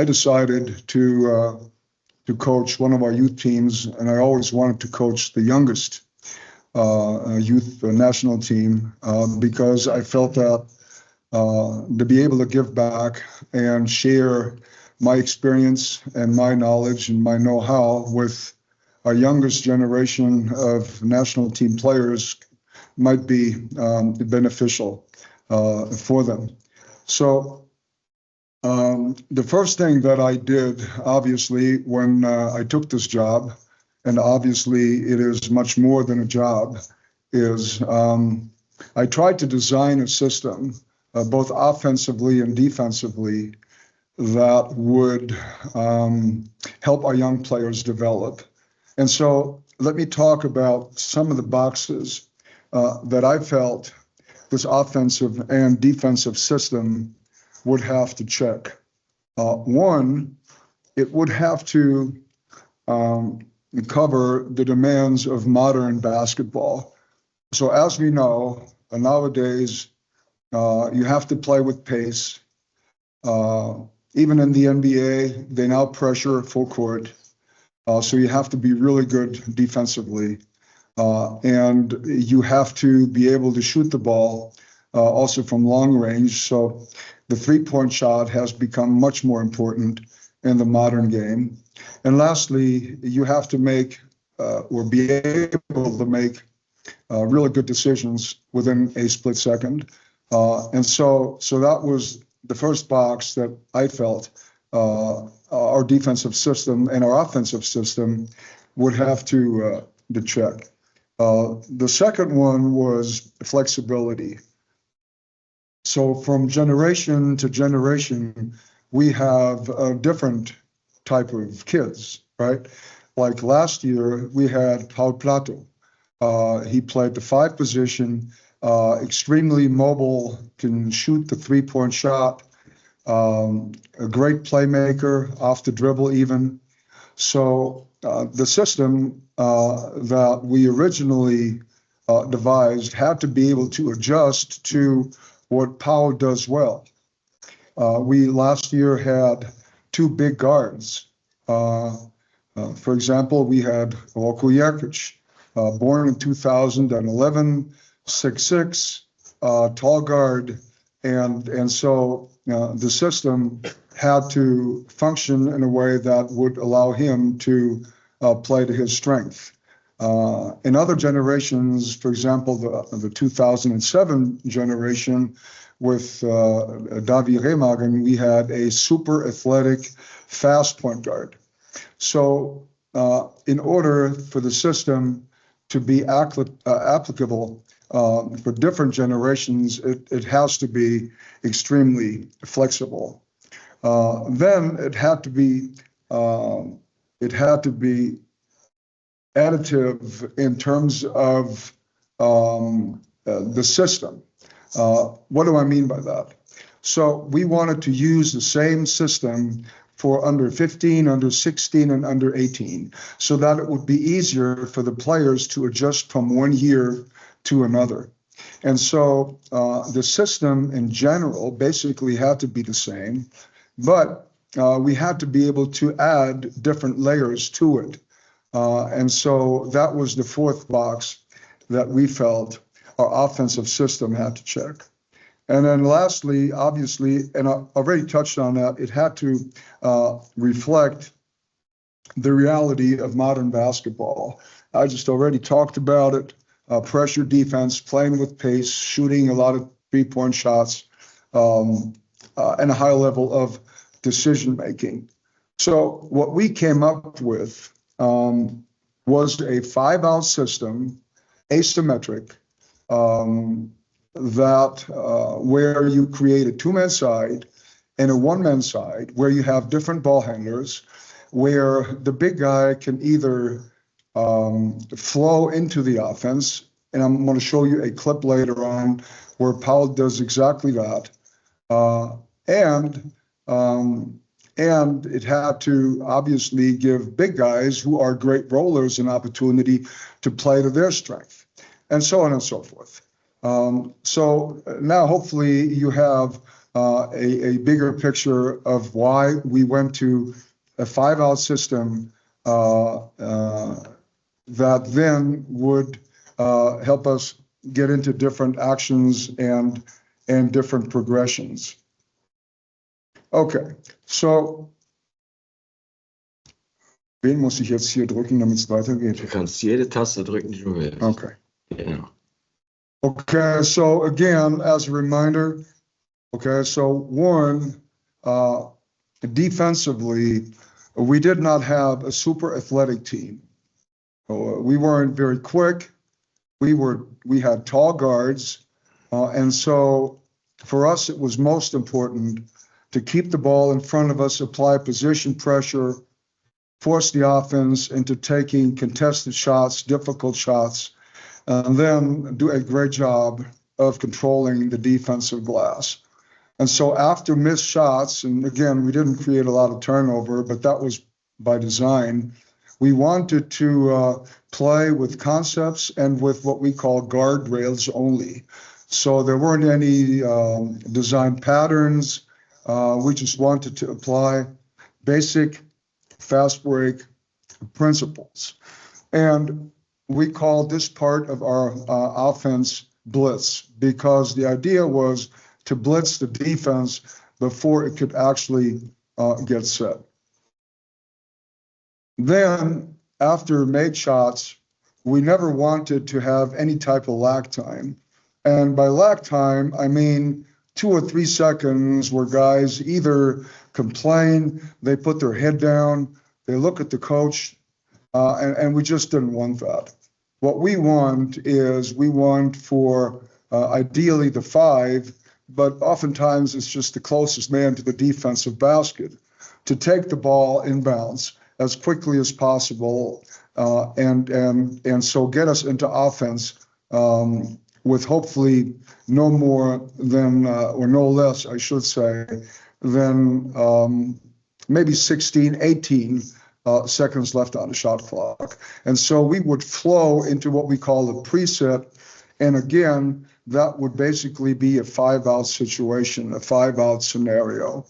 I decided to coach one of our youth teams, and I always wanted to coach the youngest youth national team because I felt that to be able to give back and share my experience and my knowledge and my know-how with our youngest generation of national team players might be beneficial for them. So the first thing that I did, obviously, when I took this job, and obviously it is much more than a job, is I tried to design a system, both offensively and defensively, that would help our young players develop. And so let me talk about some of the boxes that I felt this offensive and defensive system would have to check. One, it would have to cover the demands of modern basketball. So as we know, nowadays, you have to play with pace. Even in the NBA, they now pressure full court. So you have to be really good defensively. And you have to be able to shoot the ball also from long range. So the three-point shot has become much more important in the modern game. And lastly, you have to make or be able to make really good decisions within a split second. And so that was the first box that I felt our defensive system and our offensive system would have to check. The second one was flexibility. So from generation to generation, we have a different type of kids, right? Like last year, we had Paul Plato. He played the 5 position, extremely mobile, can shoot the three-point shot, a great playmaker, off the dribble even. So the system that we originally devised had to be able to adjust to what Paul does well. We last year had 2 big guards. For example, we had Roko Jerkic, born in 2011, 6'6", tall guard, and so the system had to function in a way that would allow him to play to his strength. In other generations, for example, the 2007 generation with Davi Remagen, we had a super athletic, fast point guard. So in order for the system to be applicable for different generations, it has to be extremely flexible. Then it had to be additive in terms of the system. What do I mean by that? So we wanted to use the same system for under 15, under 16, and under 18, so that it would be easier for the players to adjust from one year to another. And so the system in general basically had to be the same, but we had to be able to add different layers to it. And so that was the fourth box that we felt our offensive system had to check. And then lastly, obviously, and I already touched on that, it had to reflect the reality of modern basketball. I just already talked about it, pressure defense, playing with pace, shooting a lot of three-point shots, and a high level of decision-making. So what we came up with was a 5-out system, asymmetric, that where you create a 2-man side and a 1-man side, where you have different ball handlers, where the big guy can either flow into the offense, and I'm going to show you a clip later on where Paul does exactly that, and it had to obviously give big guys who are great rollers an opportunity to play to their strength, and so on and so forth. So now hopefully you have a bigger picture of why we went to a 5-out system that then would help us get into different actions and different progressions. Okay, so wen muss ich jetzt hier drücken, damit es weitergeht? Du kannst jede Taste drücken, die du willst. Okay. Genau. Okay, so again, as a reminder, okay, so one, defensively, we did not have a super athletic team. We weren't very quick. We had tall guards, and so for us, it was most important to keep the ball in front of us, apply position pressure, force the offense into taking contested shots, difficult shots, and then do a great job of controlling the defensive glass. And so after missed shots, and again, we didn't create a lot of turnover, but that was by design, we wanted to play with concepts and with what we call guardrails only. So there weren't any design patterns. We just wanted to apply basic fast break principles. And we called this part of our offense blitz, because the idea was to blitz the defense before it could actually get set. Then, after made shots, we never wanted to have any type of lag time. And by lag time, I mean 2 or 3 seconds where guys either complain, they put their head down, they look at the coach, and we just didn't want that. What we want is for ideally the 5, but oftentimes it's just the closest man to the defensive basket, to take the ball inbounds as quickly as possible, and so get us into offense with hopefully no more than, or no less, I should say, than maybe 16, 18 seconds left on the shot clock. And so we would flow into what we call a preset. And again, that would basically be a 5-out situation, a 5-out scenario.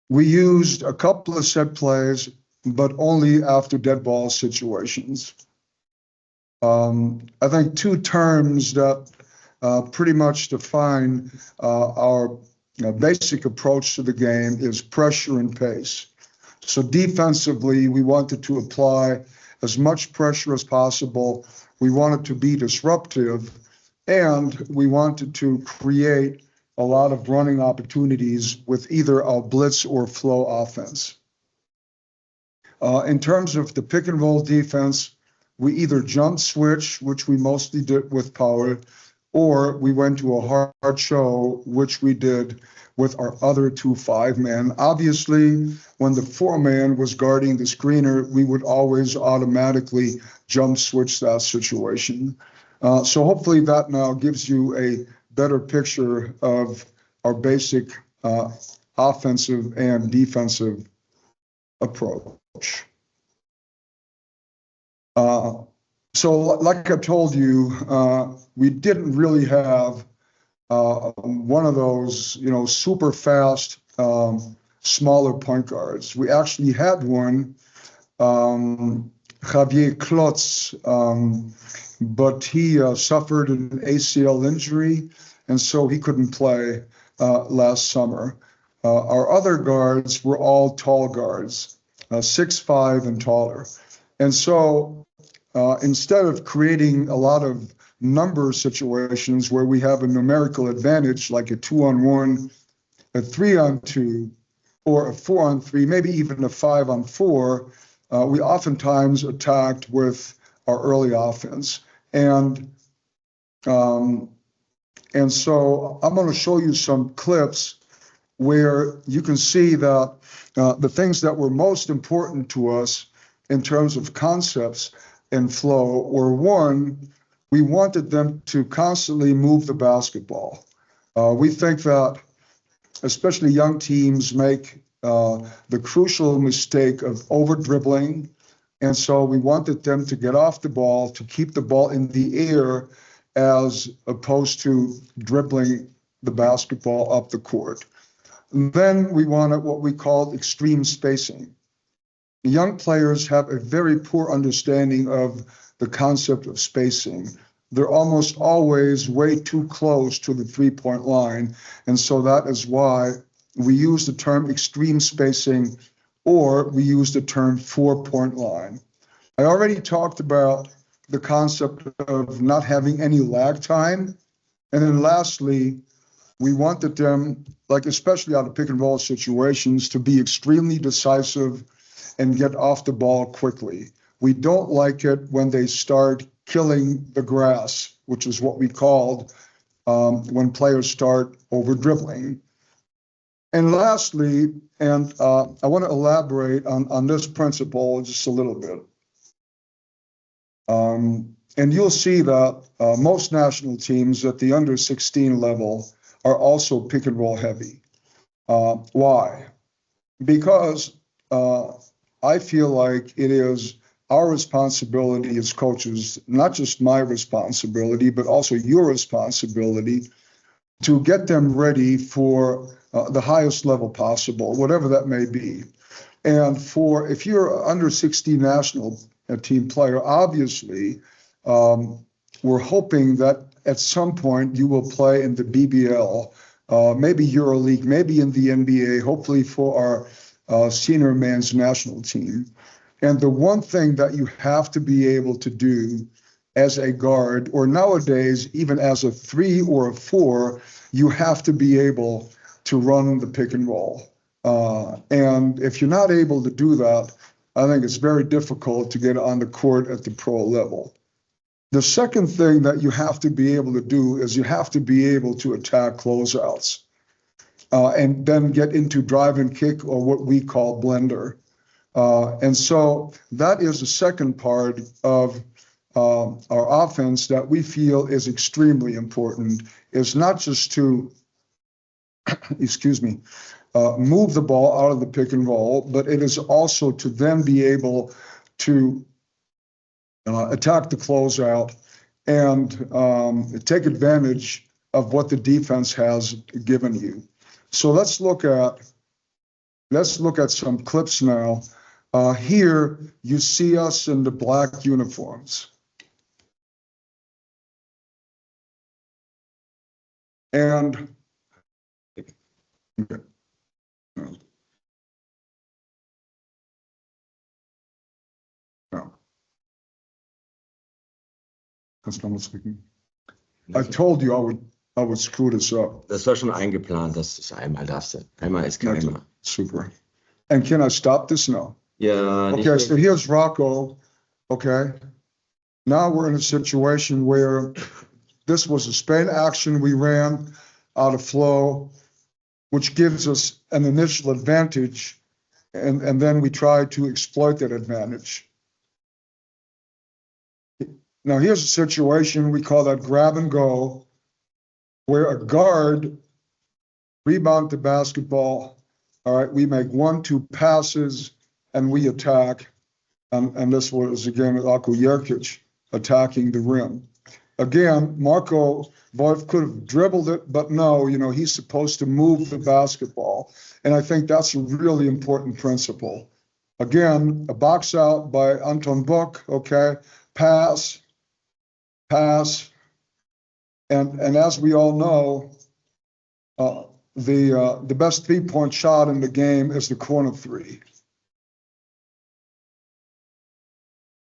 We used a couple of set plays, but only after dead ball situations. I think 2 terms that pretty much define our basic approach to the game is pressure and pace. So defensively, we wanted to apply as much pressure as possible. We wanted to be disruptive, and we wanted to create a lot of running opportunities with either a blitz or flow offense. In terms of the pick and roll defense, we either jump switch, which we mostly did with power, or we went to a hard show, which we did with our other 2 5-men. Obviously, when the 4-man was guarding the screener, we would always automatically jump switch that situation. So hopefully that now gives you a better picture of our basic offensive and defensive approach. So like I told you, we didn't really have one of those, super fast, smaller point guards. We actually had one, Javier Klotz, but he suffered an ACL injury, and so he couldn't play last summer. Our other guards were all tall guards, 6'5" and taller. And so instead of creating a lot of number situations where we have a numerical advantage, like a 2-on-1, a 3-on-2, or a 4-on-3, maybe even a 5-on-4, we oftentimes attacked with our early offense. And so I'm going to show you some clips where you can see that the things that were most important to us in terms of concepts and flow were, one, we wanted them to constantly move the basketball. We think that especially young teams make the crucial mistake of over-dribbling, and so we wanted them to get off the ball, to keep the ball in the air, as opposed to dribbling the basketball up the court. And then we wanted what we called extreme spacing. Young players have a very poor understanding of the concept of spacing. They're almost always way too close to the three-point line. And so that is why we use the term extreme spacing, or we use the term four-point line. I already talked about the concept of not having any lag time. And then lastly, we wanted them, like especially out of pick and roll situations, to be extremely decisive and get off the ball quickly. We don't like it when they start killing the grass, which is what we called when players start over dribbling. And lastly, and I want to elaborate on this principle just a little bit. And you'll see that most national teams at the under 16 level are also pick and roll heavy. Why? Because I feel like it is our responsibility as coaches, not just my responsibility, but also your responsibility to get them ready for the highest level possible, whatever that may be. And if you're an under 16 national team player, obviously, we're hoping that at some point you will play in the BBL, maybe EuroLeague, maybe in the NBA, hopefully for our senior men's national team. And the one thing that you have to be able to do as a guard, or nowadays, even as a 3 or a 4, you have to be able to run the pick and roll. And if you're not able to do that, I think it's very difficult to get on the court at the pro level. The second thing that you have to be able to do is you have to be able to attack closeouts and then get into drive and kick, or what we call blender. And so that is the second part of our offense that we feel is extremely important, is not just to, move the ball out of the pick and roll, but it is also to then be able to attack the closeout and take advantage of what the defense has given you. So let's look at some clips now. Here you see us in the black uniforms. And okay. No. That's not speaking. I told you I would screw this up. Das war schon eingeplant, dass du es einmal darfst. Einmal ist kein Einmal. Super. And can I stop this now? Ja, Okay, so here's Rocco. Okay. Now we're in a situation where this was a Spain action we ran out of flow, which gives us an initial advantage, and then we try to exploit that advantage. Now here's a situation, we call that grab and go, where a guard rebound the basketball. All right, we make 1-2 passes and we attack. And this was, again, Ako Jerkic attacking the rim. Again, Marco Wolf could have dribbled it, but no, he's supposed to move the basketball. And I think that's a really important principle. Again, a box out by Anton Buck, okay, pass. And as we all know, the best three-point shot in the game is the corner three.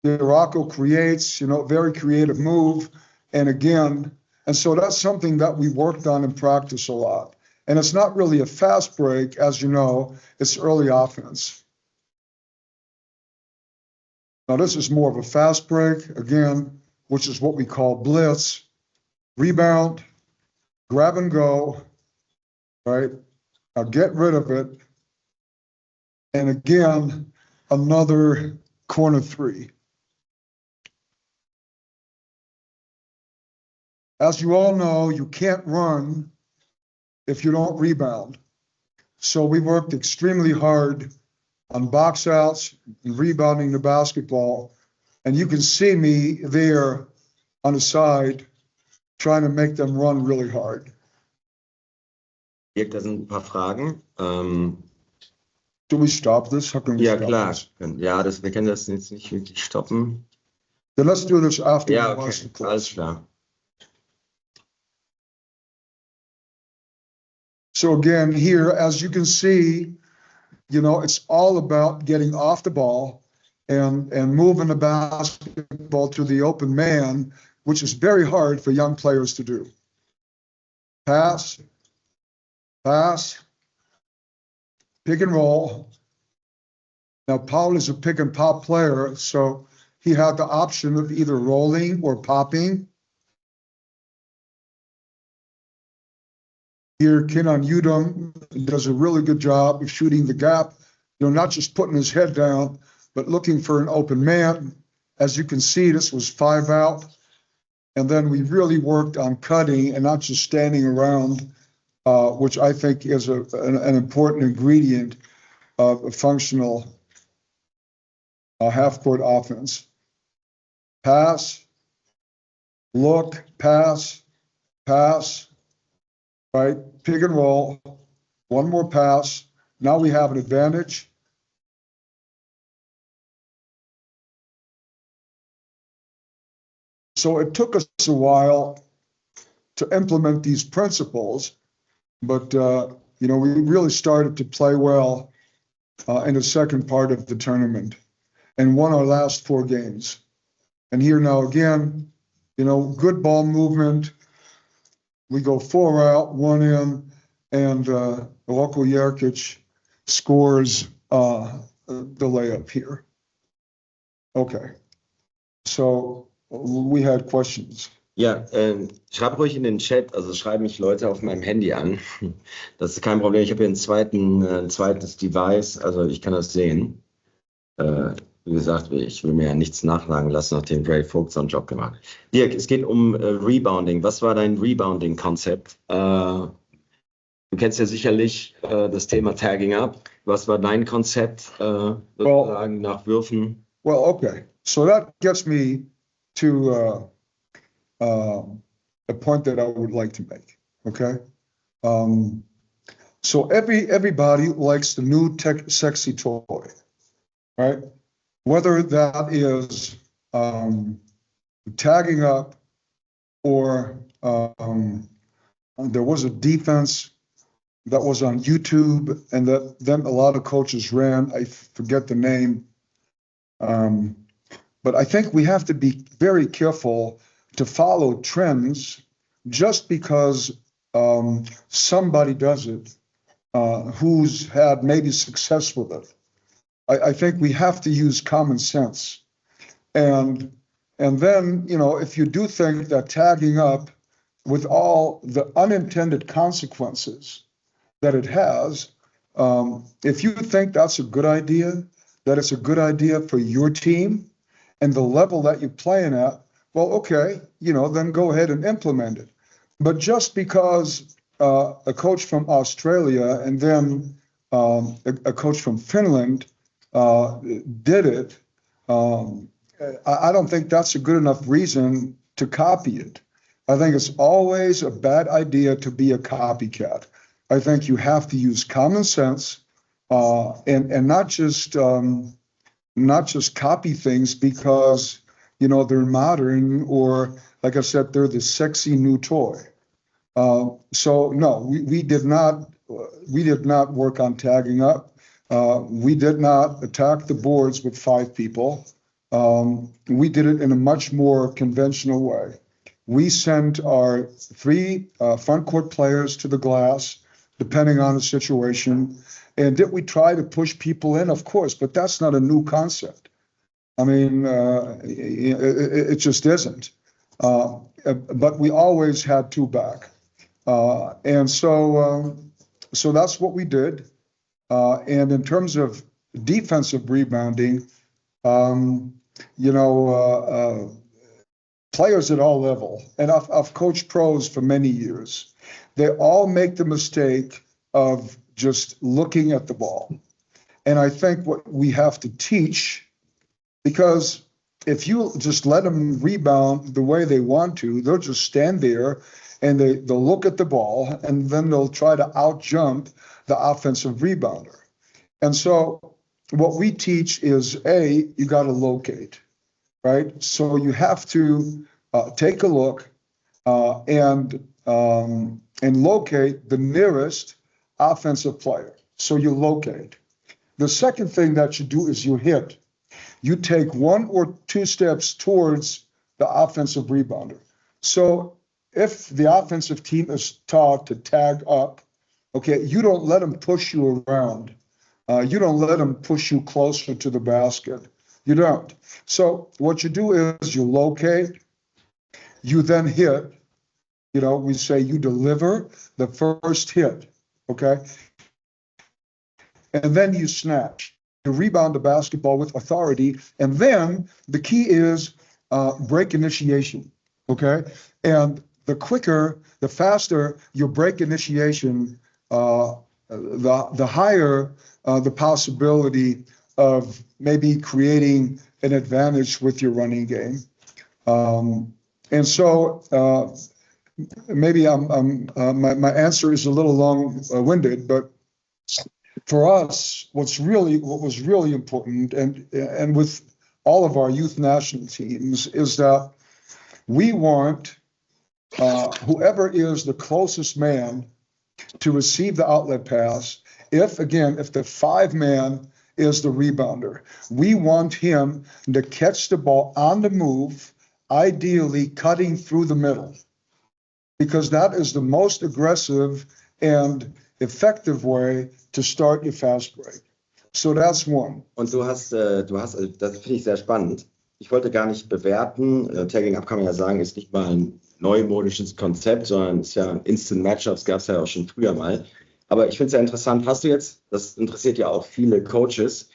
Rocco creates, very creative move. And so that's something that we worked on in practice a lot. And it's not really a fast break, as you know, it's early offense. Now this is more of a fast break, again, which is what we call blitz, rebound, grab and go, right? Now get rid of it. And again, another corner three. As you all know, you can't run if you don't rebound. So we worked extremely hard on box outs and rebounding the basketball. And you can see me there on the side trying to make them run really hard. Dirk, da sind ein paar Fragen. Do we stop this? How can we Ja, stop klar. this? Ja, wir können das jetzt nicht wirklich stoppen. Then let's do this after Ja, the okay. masterclass. Alles klar. So again, here, as you can see, it's all about getting off the ball and moving the basketball to the open man, which is very hard for young players to do. Pass, pick and roll. Now, Paul is a pick and pop player, so he had the option of either rolling or popping. Here, Kenan Udom does a really good job of shooting the gap, not just putting his head down, but looking for an open man. As you can see, this was 5 out. And then we really worked on cutting and not just standing around, which I think is an important ingredient of a functional half-court offense. Pass, look, pass, right? Pick and roll. One more pass. Now we have an advantage. So it took us a while to implement these principles, but we really started to play well in the second part of the tournament and won our last 4 games. And here now again, good ball movement. We go 4 out, 1 in, and Roko Jerkic scores the layup here. Okay, so we had questions. Ja, schreib ruhig in den Chat, also schreiben mich Leute auf meinem Handy an. Das ist kein Problem. Ich habe hier ein zweites Device, also ich kann das sehen. Wie gesagt, ich will mir ja nichts nachsagen lassen, nachdem Ray Vogt so einen Job gemacht hat. Dirk, es geht um Rebounding. Was war dein Rebounding-Konzept? Du kennst ja sicherlich das Thema Tagging Up. Was war dein Konzept sozusagen nach Würfen? Well, okay. So that gets me to a point that I would like to make, okay? So everybody likes the new sexy toy, right? Whether that is tagging up or there was a defense that was on YouTube and that then a lot of coaches ran. I forget the name. But I think we have to be very careful to follow trends just because somebody does it who's had maybe success with it. I think we have to use common sense. And then, if you do think that tagging up with all the unintended consequences that it has, if you think that's a good idea, that it's a good idea for your team and the level that you're playing at, well, okay, then go ahead and implement it. But just because a coach from Australia and then a coach from Finland did it, I don't think that's a good enough reason to copy it. I think it's always a bad idea to be a copycat. I think you have to use common sense and not just copy things because they're modern or, like I said, they're the sexy new toy. So no, we did not work on tagging up. We did not attack the boards with 5 people. We did it in a much more conventional way. We sent our 3 front court players to the glass, depending on the situation. And did we try to push people in? Of course, but that's not a new concept. I mean, it just isn't. But we always had 2 back. And so that's what we did. And in terms of defensive rebounding, players at all level, and I've coached pros for many years, they all make the mistake of just looking at the ball. And I think what we have to teach, because if you just let them rebound the way they want to, they'll just stand there and they'll look at the ball, and then they'll try to out-jump the offensive rebounder. And so what we teach is, you got to locate, right? So you have to take a look and locate the nearest offensive player. So you locate. The second thing that you do is you hit. You take 1 or 2 steps towards the offensive rebounder. So if the offensive team is taught to tag up, okay, you don't let them push you around. You don't let them push you closer to the basket. You don't. So what you do is you locate, you then hit. You know, we say you deliver the first hit, okay? And then you snatch. You rebound the basketball with authority. And then the key is break initiation, okay? And the quicker, the faster your break initiation, the higher the possibility of maybe creating an advantage with your running game. And so maybe my answer is a little long-winded, but for us, what was really important, and with all of our youth national teams, is that we want whoever is the closest man to receive the outlet pass. If the 5-man is the rebounder, we want him to catch the ball on the move, ideally cutting through the middle, because that is the most aggressive and effective way to start your fast break. So that's one. Und du hast, das finde ich sehr spannend. Ich wollte gar nicht bewerten. Tagging Up kann man ja sagen, ist nicht mal ein neumodisches Konzept, sondern ist ja Instant Matchups, gab es ja auch schon früher mal. Aber ich finde es ja interessant, hast du jetzt, das interessiert ja auch viele Coaches,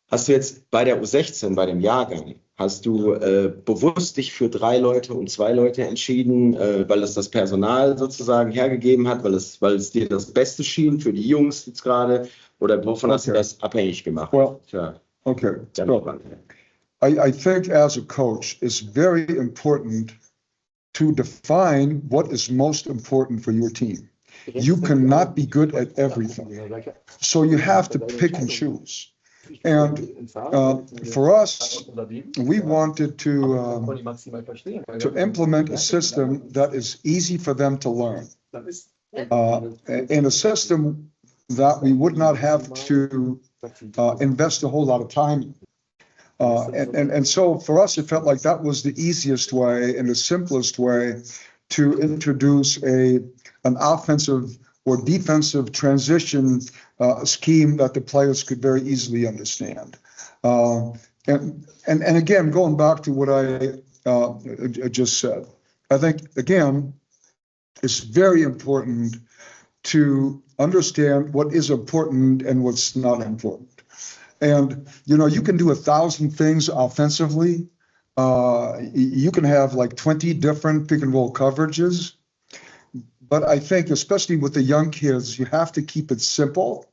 hast du jetzt bei der U16, bei dem Jahrgang, hast du bewusst dich für 3 Leute und 2 Leute entschieden, weil es das Personal sozusagen hergegeben hat, weil es dir das Beste schien für die Jungs jetzt gerade, oder wovon hast du das abhängig gemacht? Well, Tja, okay. So, I think as a coach, it's very important to define what is most important for your team. You cannot be good at everything. So you have to pick and choose. And for us, we wanted to implement a system that is easy for them to learn, and a system that we would not have to invest a whole lot of time in. And so for us, it felt like that was the easiest way and the simplest way to introduce an offensive or defensive transition scheme that the players could very easily understand. And again, going back to what I just said, I think, again, it's very important to understand what is important and what's not important. And, you know, you can do 1,000 things offensively. You can have like 20 different pick and roll coverages. But I think, especially with the young kids, you have to keep it simple,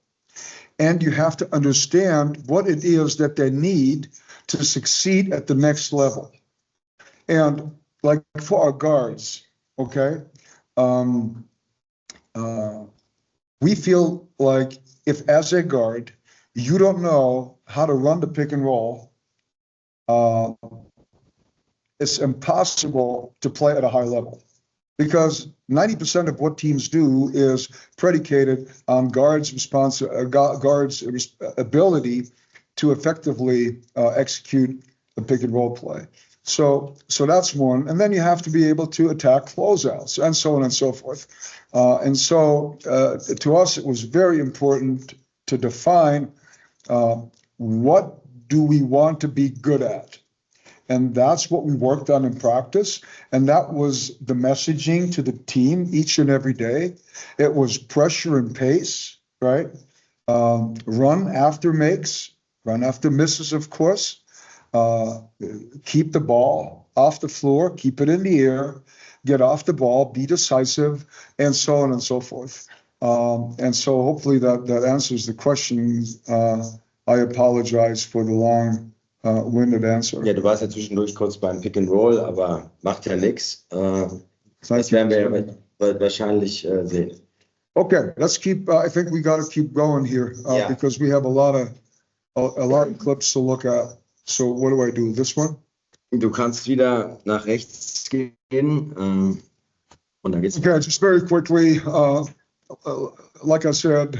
and you have to understand what it is that they need to succeed at the next level. And like for our guards, okay, we feel like if as a guard, you don't know how to run the pick and roll, it's impossible to play at a high level. Because 90% of what teams do is predicated on guards' ability to effectively execute a pick and roll play. So that's one. And then you have to be able to attack closeouts and so on and so forth. And so to us, it was very important to define what do we want to be good at. And that's what we worked on in practice. And that was the messaging to the team each and every day. It was pressure and pace, right? Run after makes, run after misses, of course. Keep the ball off the floor, keep it in the air, get off the ball, be decisive, and so on and so forth. And so hopefully that answers the question. I apologize for the long-winded answer. Ja, du warst ja zwischendurch kurz beim Pick and Roll, aber macht ja nichts. Das werden wahrscheinlich sehen. Okay, let's keep, I think we got to keep going here Yeah. because we have a lot of clips to look at. So what do I do? This one? Du kannst wieder nach rechts gehen und dann geht's. Okay, just very quickly, like I said,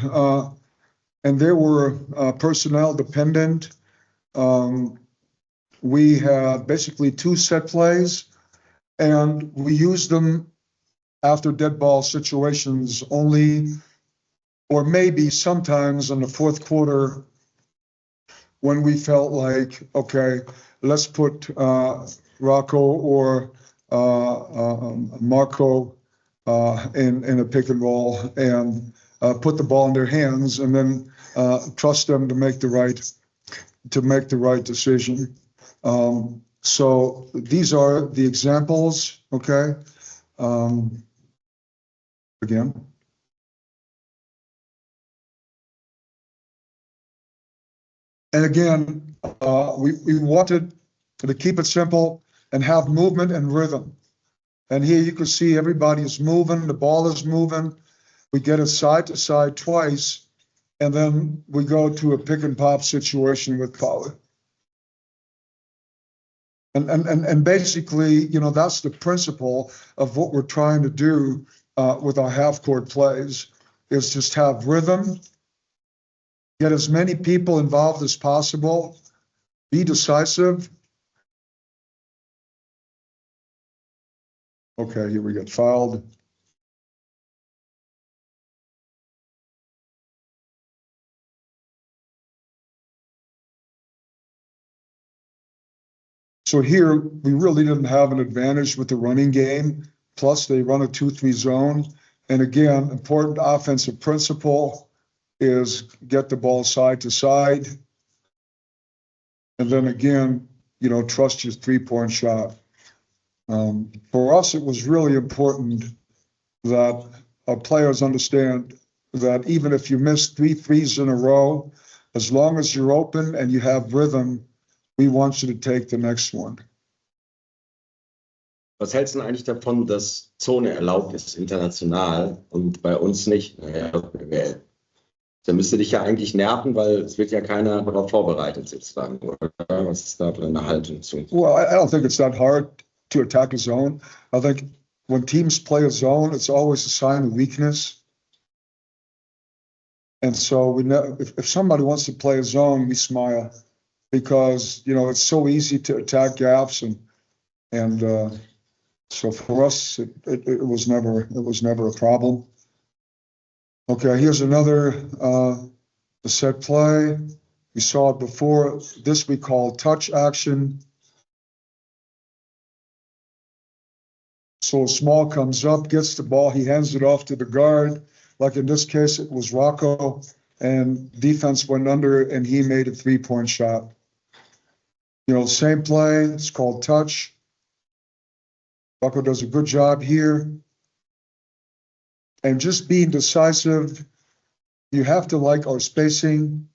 and they were personnel dependent. We had basically 2 set plays, and we used them after dead ball situations only, or maybe sometimes in the fourth quarter when we felt like, okay, let's put Rocco or Marco in a pick and roll and put the ball in their hands and then trust them to make the right decision. So these are the examples, okay? Again. And again, we wanted to keep it simple and have movement and rhythm. And here you can see everybody is moving, the ball is moving. We get it side to side twice, and then we go to a pick and pop situation with power. And basically, you know, that's the principle of what we're trying to do with our half-court plays, is just have rhythm, get as many people involved as possible, be decisive. Okay, here we get fouled. So here, we really didn't have an advantage with the running game. Plus, they run a 2-3 zone. And again, important offensive principle is get the ball side to side. And then again, you know, trust your three-point shot. For us, it was really important that our players understand that even if you miss 3 threes in a row, as long as you're open and you have rhythm, we want you to take the next one. Was hältst du denn eigentlich davon, dass Zone erlaubt ist international und bei uns nicht? Naja, da müsste dich ja eigentlich nerven, weil es wird ja keiner darauf vorbereitet sozusagen, oder? Was ist da deine Haltung zu? Well, I don't think it's that hard to attack a zone. I think when teams play a zone, it's always a sign of weakness. And so we know if somebody wants to play a zone, we smile because, you know, it's so easy to attack gaps and so for us, it was never a problem. Okay, here's another set play. We saw it before. This we call touch action. So Small comes up, gets the ball, he hands it off to the guard. Like in this case, it was Rocco, and defense went under, and he made a three-point shot. You know, same play, it's called touch. Rocco does a good job here. And just being decisive, you have to like our spacing.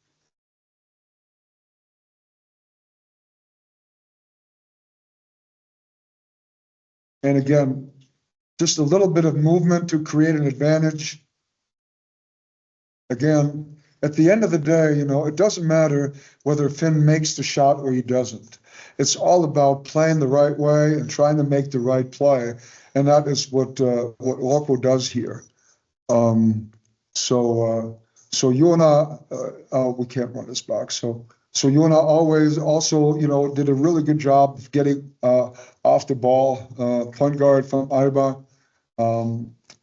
And again, just a little bit of movement to create an advantage. Again, at the end of the day, you know, it doesn't matter whether Finn makes the shot or he doesn't. It's all about playing the right way and trying to make the right play. And that is what Rocco does here. So Jona, we can't run this back. So Jona always also, you know, did a really good job of getting off the ball, point guard from Alba.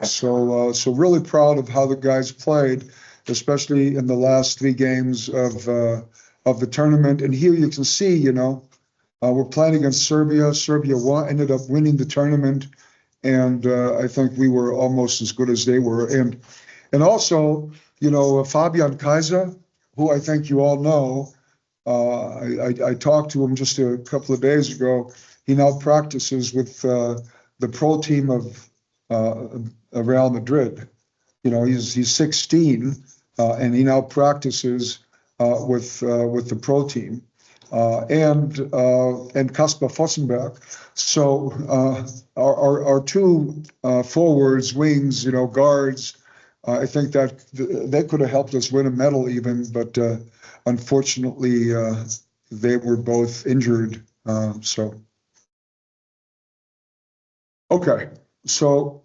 So really proud of how the guys played, especially in the last 3 games of the tournament. And here you can see, you know, we're playing against Serbia. Serbia ended up winning the tournament, and I think we were almost as good as they were. And also, you know, Fabian Kaiser, who I think you all know, I talked to him just a couple of days ago. He now practices with the pro team of Real Madrid. You know, he's 16, and he now practices with the pro team. and Kasper Fossenberg. So our two forwards, wings, guards, I think that they could have helped us win a medal even, but unfortunately they were both injured. Okay, so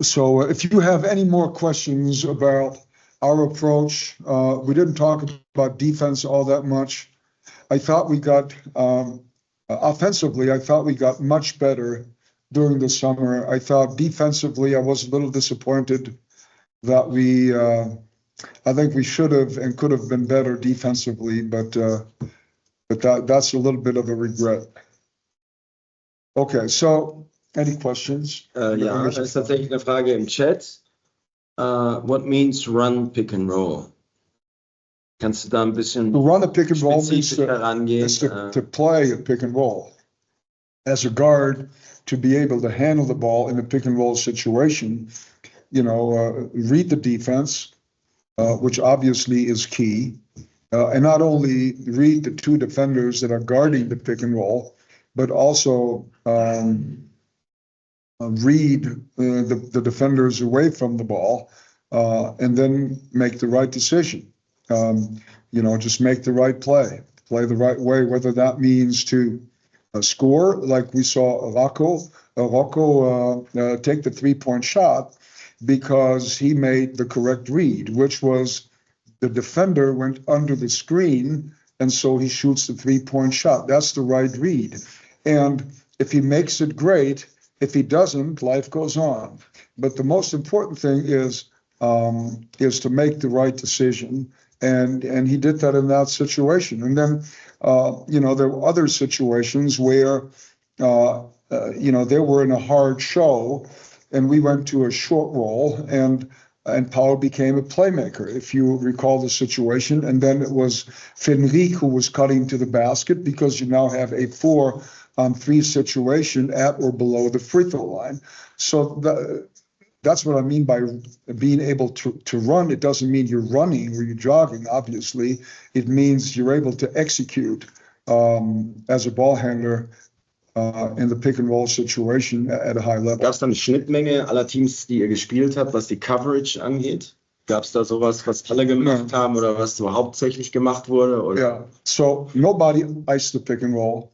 if you have any more questions about our approach, we didn't talk about defense all that much. I thought we got, offensively, I thought we got much better during the summer. I thought defensively, I was a little disappointed that I think we should have and could have been better defensively, but that's a little bit of a regret. Okay, so any questions? Ja, da ist tatsächlich eine Frage im Chat. What means run, pick and roll? Kannst du da ein bisschen To run a pick and roll means spezifischer rangehen? to play a pick and roll. As a guard, to be able to handle the ball in a pick and roll situation, read the defense, which obviously is key, and not only read the two defenders that are guarding the pick and roll, but also read the defenders away from the ball, and then make the right decision. Just make the right play the right way, whether that means to score, like we saw Rocco take the 3-point shot because he made the correct read, which was the defender went under the screen, and so he shoots the 3-point shot. That's the right read. And if he makes it, great. If he doesn't, life goes on. But the most important thing is to make the right decision. And he did that in that situation. And then, there were other situations where, they were in a hard show, and we went to a short roll, and Paul became a playmaker, if you recall the situation. And then it was Fenrique who was cutting to the basket, because you now have a 4-on-3 situation at or below the free throw line. So that's what I mean by being able to run. It doesn't mean you're running or you're jogging, obviously. It means you're able to execute as a ball handler in the pick and roll situation at a high level. Gab es da eine Schnittmenge aller Teams, die ihr gespielt habt, was die Coverage angeht? Gab es da sowas, was alle gemacht haben oder was so hauptsächlich gemacht wurde? Oder? Yeah, so nobody iced the pick and roll.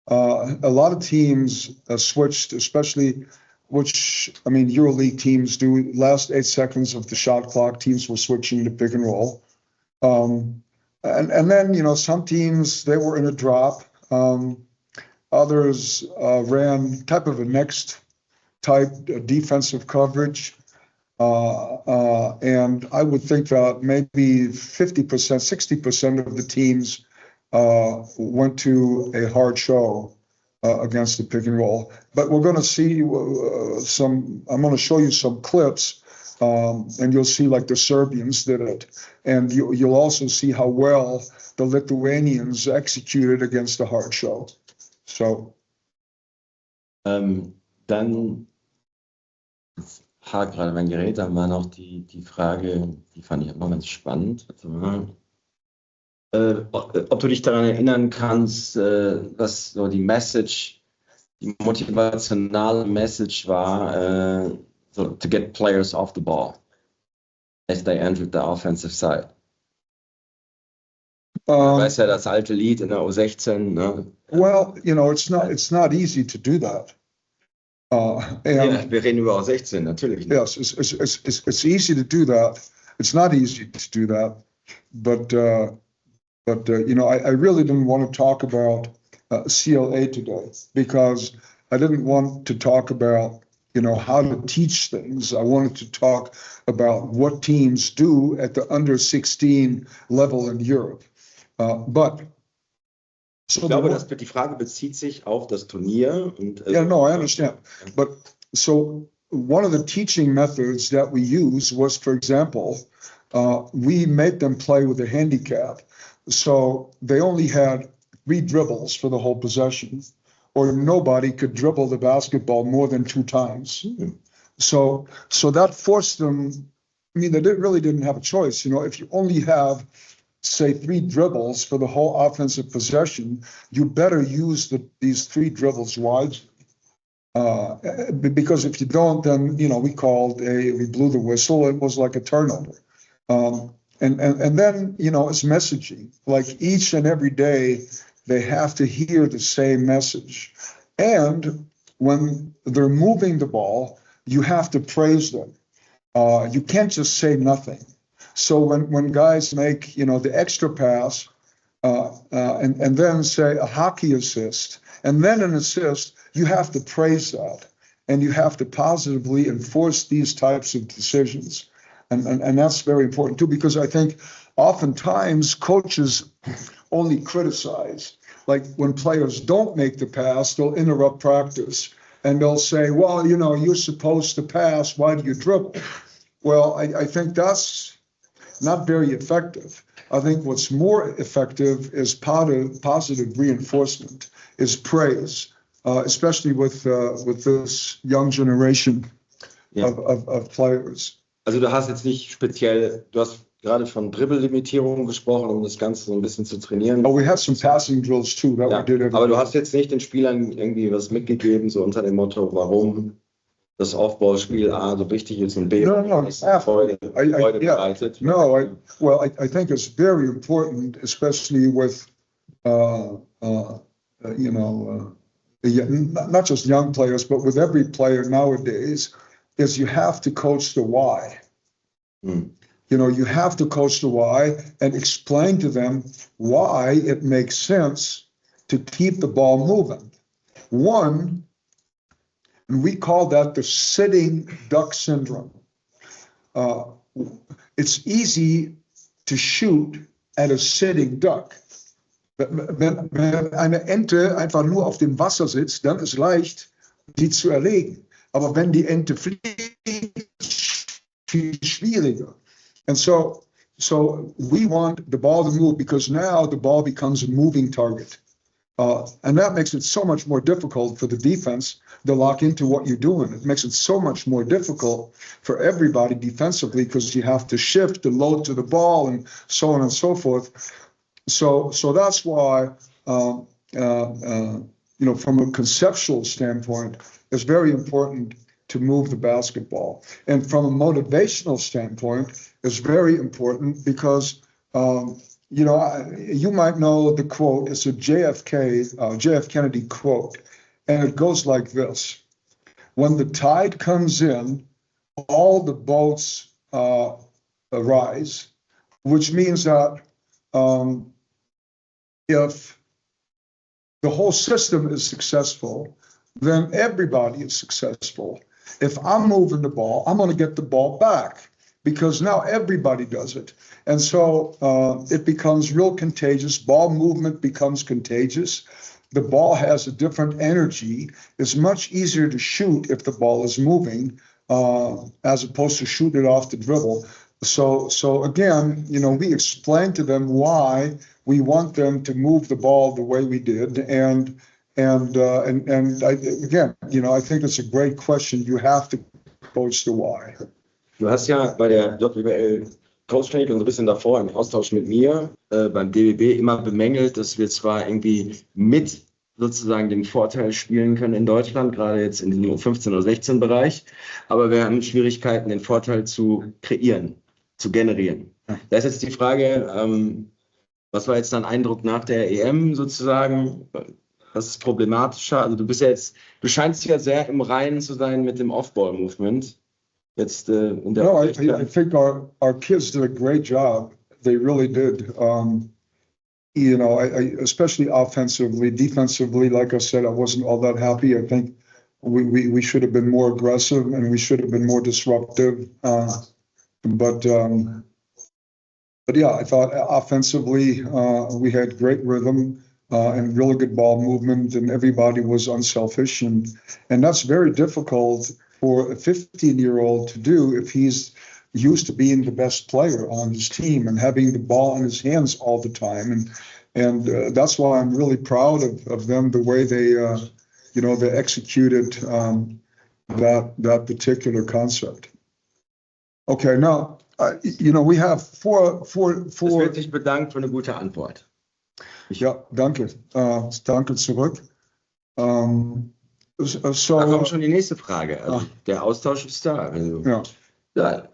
A lot of teams switched, especially EuroLeague teams do. Last 8 seconds of the shot clock, teams were switching to pick and roll. And then, some teams, they were in a drop. Others ran type of a next type defensive coverage. And I would think that maybe 50%, 60% of the teams went to a hard show against the pick and roll. But we're going to see I'm going to show you some clips, and you'll see like the Serbians did it. And you'll also see how well the Lithuanians executed against a hard show. So. Dann gerade mein Gerät, dann war noch die Frage, die fand ich immer ganz spannend. Ob du dich daran erinnern kannst, was so die motivationale Message war, to get players off the ball as they entered the offensive side. Du weißt ja, das alte Lied in der U16. Ne? Well, it's not easy to do that. Wir reden über U16, natürlich. Yes, it's easy to do that. It's not easy to do that, but I really didn't want to talk about CLA today, because I didn't want to talk about how to teach things. I wanted to talk about what teams do at the under 16 level in Europe. Ich glaube, die Frage bezieht sich auf das Turnier. Yeah, no, I understand. But so one of the teaching methods that we use was, for example, we made them play with a handicap. So they only had 3 dribbles for the whole possession, or nobody could dribble the basketball more than 2 times. So that forced them. I mean, they really didn't have a choice. If you only have say 3 dribbles for the whole offensive possession, you better use these 3 dribbles wisely. Because if you don't, then, you know, we blew the whistle. It was like a turnover. And then, you know, it's messaging. Like each and every day, they have to hear the same message. And when they're moving the ball, you have to praise them. You can't just say nothing. So when guys make, you know, the extra pass, and then say a hockey assist, and then an assist, you have to praise that. And you have to positively enforce these types of decisions. And that's very important too, because I think oftentimes coaches only criticize. Like when players don't make the pass, they'll interrupt practice and they'll say, well, you know, you're supposed to pass, why do you dribble? Well, I think that's not very effective. I think what's more effective is positive reinforcement, is praise, especially with this young generation of players. Also du hast jetzt nicht speziell, du hast gerade von Dribbellimitierung gesprochen, um das Ganze so ein bisschen zu trainieren. Oh, we had some passing drills too that we did every aber du day. hast jetzt nicht den Spielern irgendwie was mitgegeben, so unter dem Motto, warum das Off-Ball-Spiel A so wichtig ist und B Freude bereitet. No, I think it's very important, especially with, you know, not just young players, but with every player nowadays, is you have to coach the why. You know, you have to coach the why and explain to them why it makes sense to keep the ball moving. One, and we call that the sitting duck syndrome. It's easy to shoot at a sitting duck. Wenn eine Ente einfach nur auf dem Wasser sitzt, dann ist es leicht, sie zu erlegen. Aber wenn die Ente fliegt, viel schwieriger. And so we want the ball to move because now the ball becomes a moving target. And that makes it so much more difficult for the defense to lock into what you're doing. It makes it so much more difficult for everybody defensively because you have to shift the load to the ball and so on and so forth. So that's why, you know, from a conceptual standpoint, it's very important to move the basketball. And from a motivational standpoint, it's very important because, you know, you might know the quote. It's a JF Kennedy quote, and it goes like this: when the tide comes in, all the boats rise, which means that if the whole system is successful, then everybody is successful. If I'm moving the ball, I'm going to get the ball back because now everybody does it. And so it becomes real contagious. Ball movement becomes contagious. The ball has a different energy. It's much easier to shoot if the ball is moving as opposed to shoot it off the dribble. So again, you know, we explain to them why we want them to move the ball the way we did. And again, you know, I think it's a great question. You have to coach the why. Du hast ja bei der JBL Coach Training und so ein bisschen davor im Austausch mit mir beim DBB immer bemängelt, dass wir zwar irgendwie mit sozusagen den Vorteil spielen können in Deutschland, gerade jetzt in diesem 15 oder 16 Bereich, aber wir haben Schwierigkeiten, den Vorteil zu kreieren, zu generieren. Da ist jetzt die Frage, was war jetzt dein Eindruck nach der EM sozusagen? Was ist problematischer? Also du scheinst ja sehr im Reinen zu sein mit dem Off-Ball-Movement. Jetzt in der I think our kids did a great job. They really did. You know, I especially offensively, defensively, like I said, I wasn't all that happy. I think we should have been more aggressive and we should have been more disruptive. But yeah, I thought offensively we had great rhythm and really good ball movement, and everybody was unselfish, and that's very difficult for a 15-year-old to do if he's used to being the best player on his team and having the ball in his hands all the time. And that's why I'm really proud of them, the way they, you know, they executed that particular concept. Okay, now we have four. Es wird sich bedankt für eine gute Antwort. Ja, danke. Danke zurück. Da kommt schon die nächste Frage. Also, der Austausch ist da. Also, ja.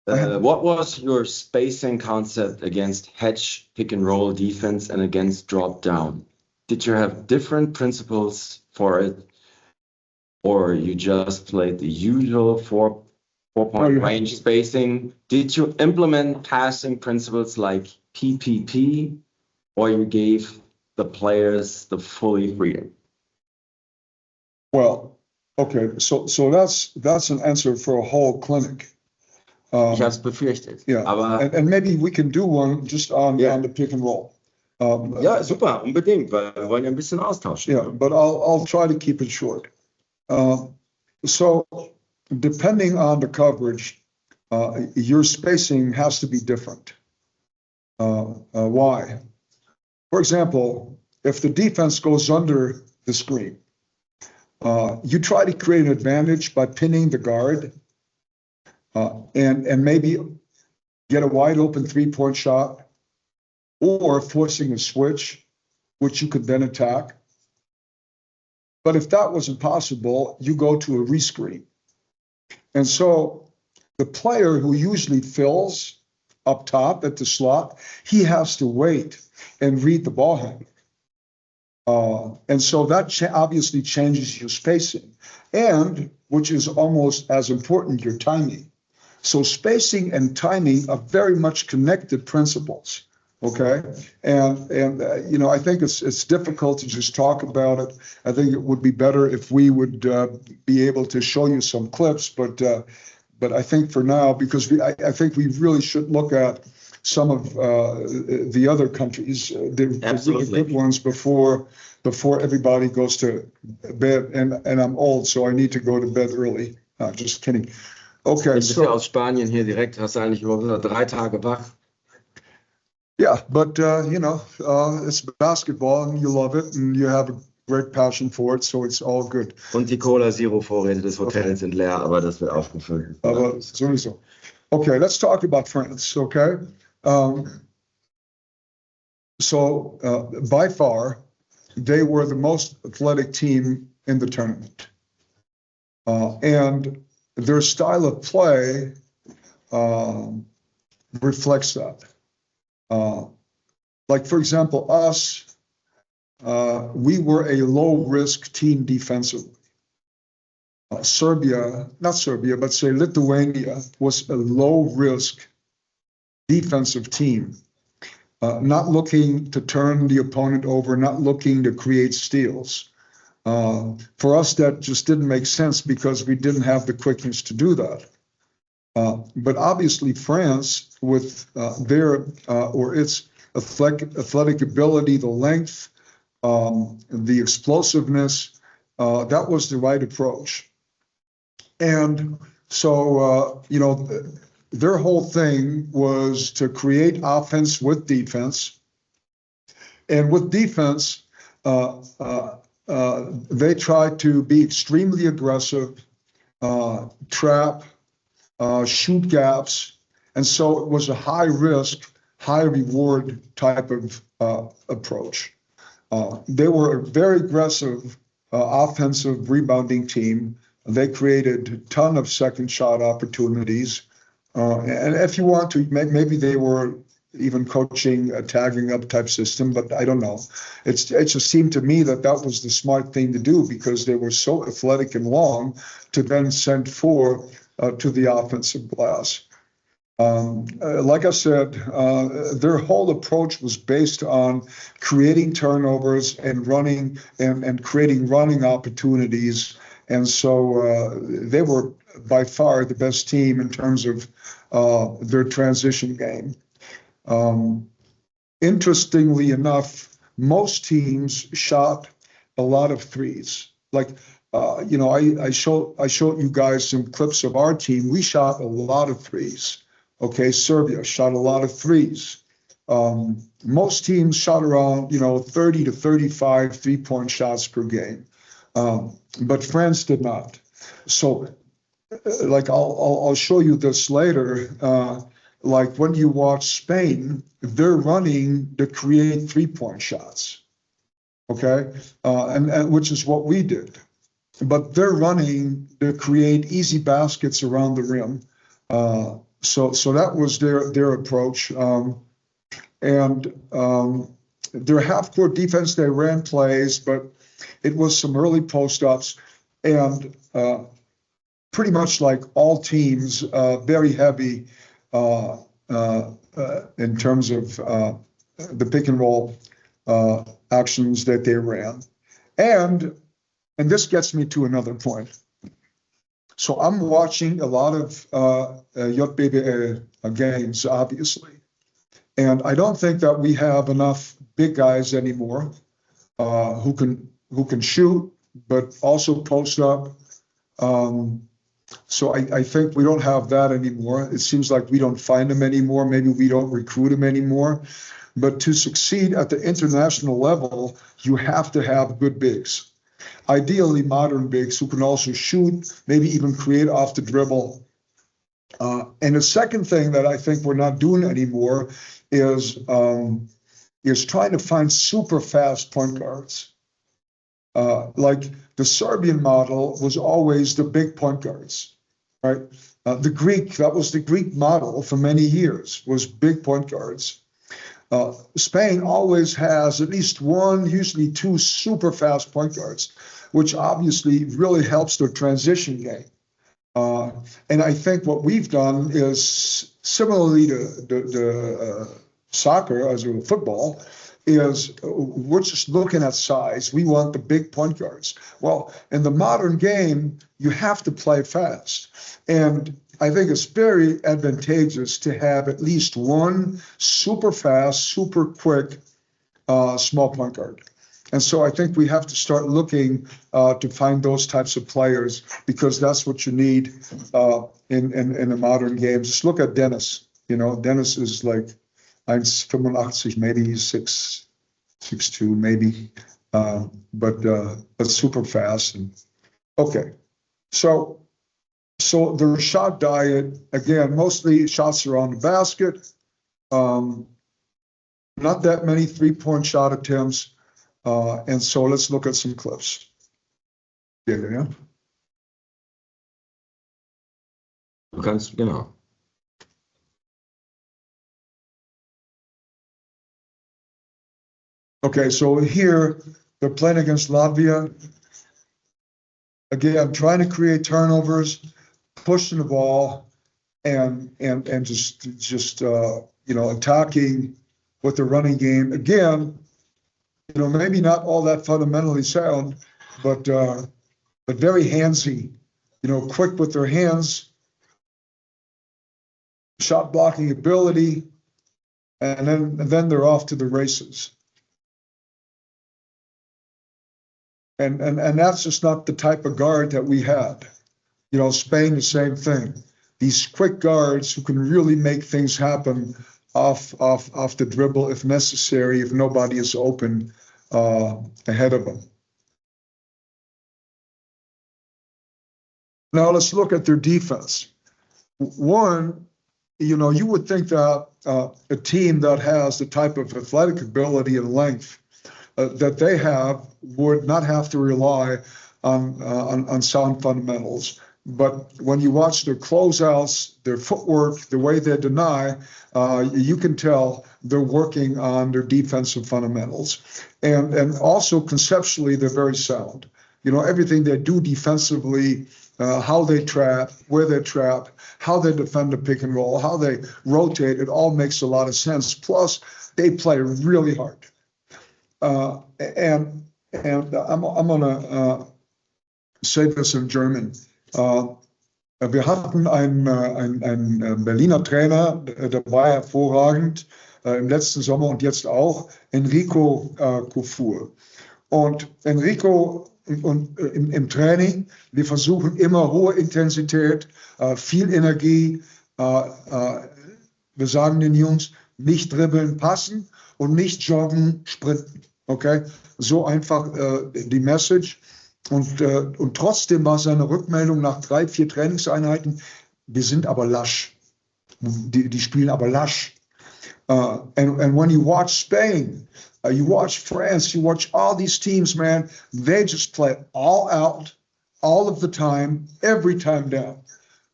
What was your spacing concept against hedge pick and roll defense and against drop down? Did you have different principles for it, or you just played the usual four-point range spacing? Did you implement passing principles like PPP, or you gave the players the fully freedom? Well, okay, so that's an answer for a whole clinic. Ich habe es befürchtet. Yeah, Aber and maybe we can do one just on the pick and roll. Ja, super, unbedingt, weil wir wollen ja ein bisschen austauschen. Yeah, but I'll try to keep it short. So depending on the coverage, your spacing has to be different. Why? For example, if the defense goes under the screen, you try to create an advantage by pinning the guard and maybe get a wide open 3-point shot or forcing a switch, which you could then attack. But if that wasn't possible, you go to a rescreen. And so the player who usually fills up top at the slot, he has to wait and read the ball handler. And so that obviously changes your spacing, and which is almost as important, your timing. So spacing and timing are very much connected principles. Okay, and I think it's difficult to just talk about it. I think it would be better if we would be able to show you some clips, but I think for now, because I think we really should look at some of the other countries, the really good ones before everybody goes to bed. And I'm old, so I need to go to bed early. Just kidding. Okay, Du bist ja aus Spanien hier direkt, hast du eigentlich über 3 Tage wach. Yeah, but it's basketball and you love it and you have a great passion for it, so it's all good. Und die Cola-Zero-Vorräte des Hotels sind leer, aber das wird aufgefüllt. Aber sowieso. Okay, let's talk about France, okay? By far, they were the most athletic team in the tournament. And their style of play reflects that. Like, for example, us, we were a low-risk team defensively. Not Serbia, but say Lithuania was a low-risk defensive team, not looking to turn the opponent over, not looking to create steals. For us, that just didn't make sense because we didn't have the quickness to do that. But obviously, France, with its athletic ability, the length, the explosiveness, that was the right approach. And so, their whole thing was to create offense with defense. And with defense, they tried to be extremely aggressive, trap, shoot gaps. And so it was a high risk, high reward type of approach. They were a very aggressive offensive rebounding team. They created a ton of second shot opportunities. And if you want to, maybe they were even coaching a tagging up type system, but I don't know. It just seemed to me that was the smart thing to do because they were so athletic and long to then send four to the offensive glass. Like I said, their whole approach was based on creating turnovers and running and creating running opportunities. And so they were by far the best team in terms of their transition game. Interestingly enough, most teams shot a lot of threes. Like, I showed you guys some clips of our team. We shot a lot of threes. Okay, Serbia shot a lot of threes. Most teams shot around, 30 to 35 3-point shots per game. But France did not. So like I'll show you this later. Like when you watch Spain, they're running to create 3-point shots, okay, and which is what we did. But they're running to create easy baskets around the rim. So that was their approach. Their half-court defense, they ran plays, but it was some early post-ups, and pretty much like all teams, very heavy in terms of the pick and roll actions that they ran. And this gets me to another point. So I'm watching a lot of JBL games, obviously. And I don't think that we have enough big guys anymore who can shoot, but also post up. So I think we don't have that anymore. It seems like we don't find them anymore. Maybe we don't recruit them anymore. But to succeed at the international level, you have to have good bigs. Ideally, modern bigs who can also shoot, maybe even create off the dribble. And the second thing that I think we're not doing anymore is trying to find super fast point guards. Like the Serbian model was always the big point guards, right? That was the Greek model for many years, was big point guards. Spain always has at least one, usually two super fast point guards, which obviously really helps their transition game. And I think what we've done is similarly to soccer, as in football, is we're just looking at size. We want the big point guards. Well, in the modern game, you have to play fast. And I think it's very advantageous to have at least one super fast, super quick, small point guard. And so I think we have to start looking to find those types of players, because that's what you need in the modern game. Just look at Dennis. You know, Dennis is like 1,85, maybe 6'2", maybe, but super fast. And okay, so the shot diet, again, mostly shots around the basket, not that many 3-point shot attempts. And so let's look at some clips. Yeah. Du kannst, genau. Okay, so here they're playing against Latvia. Again, trying to create turnovers, pushing the ball, and just attacking with the running game. Again, maybe not all that fundamentally sound, but very handsy. Quick with their hands, shot blocking ability, and then they're off to the races. And that's just not the type of guard that we had. Spain, the same thing. These quick guards who can really make things happen off the dribble if necessary, if nobody is open ahead of them. Now let's look at their defense. One, you would think that a team that has the type of athletic ability and length that they have would not have to rely on sound fundamentals. But when you watch their closeouts, their footwork, the way they deny, you can tell they're working on their defensive fundamentals. And also conceptually, they're very sound. Everything they do defensively, how they trap, where they trap, how they defend the pick and roll, how they rotate, it all makes a lot of sense. Plus, they play really hard. And I'm gonna say this in German. Wir hatten einen Berliner Trainer, der war hervorragend im letzten Sommer und jetzt auch, Enrico Kufur. Und Enrico im Training, wir versuchen immer hohe Intensität, viel Energie. Wir sagen den Jungs, nicht dribbeln, passen und nicht joggen, sprinten. Okay, so einfach die Message. Und trotzdem war seine Rückmeldung nach 3, 4 Trainingseinheiten, wir sind aber lasch. Die spielen aber lasch. And when you watch Spain, you watch France, you watch all these teams, man, they just play all out, all of the time, every time down.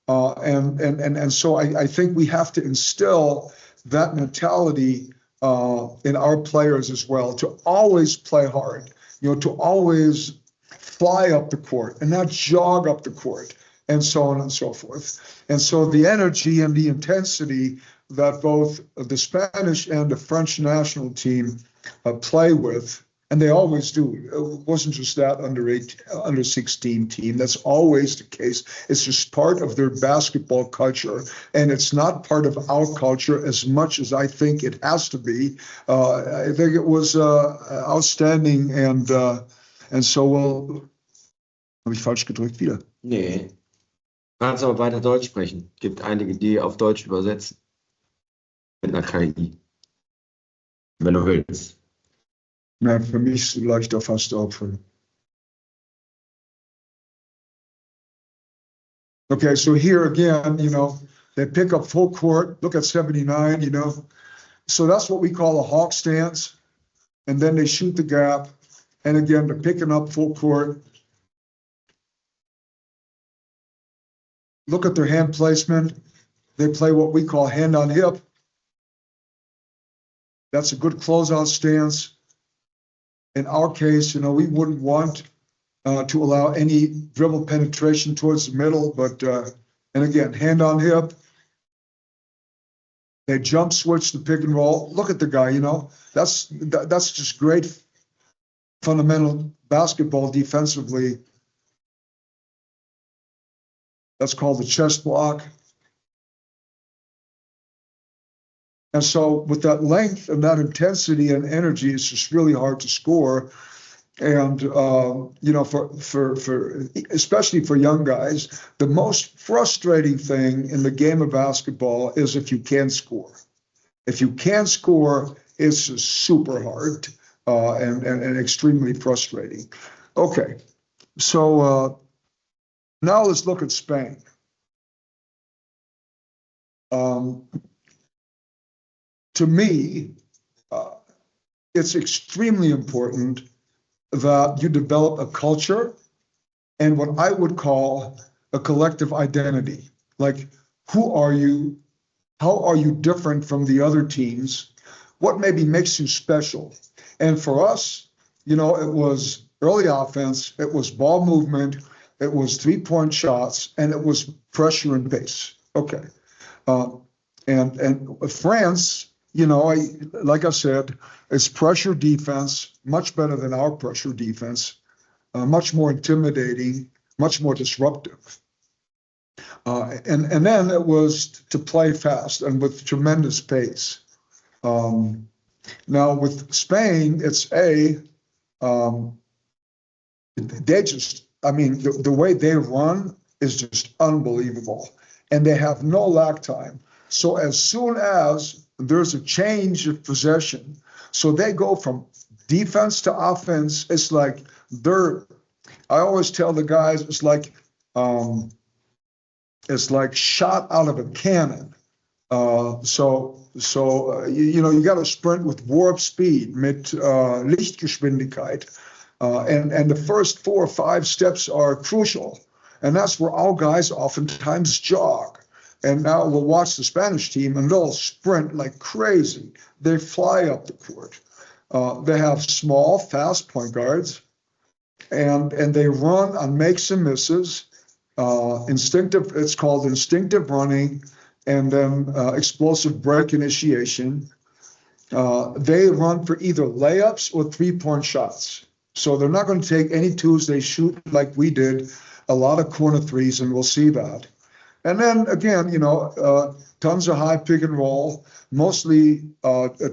And so I think we have to instill that mentality in our players as well, to always play hard, to always fly up the court and not jog up the court, and so on and so forth. And so the energy and the intensity that both the Spanish and the French national team play with, and they always do. It wasn't just that under 16 team. That's always the case. It's just part of their basketball culture, and it's not part of our culture as much as I think it has to be. I think it was outstanding, and so well. Habe ich falsch gedrückt wieder? Nee. Kannst aber weiter Deutsch sprechen. Gibt einige, die auf Deutsch übersetzen. Mit einer KI. Wenn du willst. Ja, für mich leichter fast aufhören. Okay, so here again, they pick up full court. Look at 79, So that's what we call a hawk stance. And then they shoot the gap. And again, they're picking up full court. Look at their hand placement. They play what we call hand on hip. That's a good closeout stance. In our case, we wouldn't want to allow any dribble penetration towards the middle, but, and again, hand on hip. They jump switch the pick and roll. Look at the guy, that's just great fundamental basketball defensively. That's called the chest block. And so with that length and that intensity and energy, it's just really hard to score. And, for especially for young guys, the most frustrating thing in the game of basketball is if you can't score. If you can't score, it's just super hard and extremely frustrating. Okay, so now let's look at Spain. To me, it's extremely important that you develop a culture and what I would call a collective identity. Like, who are you? How are you different from the other teams? What maybe makes you special? And for us, it was early offense, it was ball movement, it was three-point shots, and it was pressure and pace. Okay. And France, like I said, it's pressure defense, much better than our pressure defense, much more intimidating, much more disruptive. And then it was to play fast and with tremendous pace. Now with Spain, it's they just, the way they run is just unbelievable. And they have no lag time. So as soon as there's a change of possession, so they go from defense to offense. It's like I always tell the guys, it's like shot out of a cannon. So you got to sprint with warp speed, mit Lichtgeschwindigkeit, and the first 4 or 5 steps are crucial, and that's where our guys oftentimes jog. And now we'll watch the Spanish team, and they'll sprint like crazy. They fly up the court. They have small, fast point guards, and they run on makes and misses. It's called instinctive running, and then explosive break initiation. They run for either layups or three-point shots. So they're not going to take any twos. They shoot like we did, a lot of corner threes, and we'll see that. And then again, tons of high pick and roll, mostly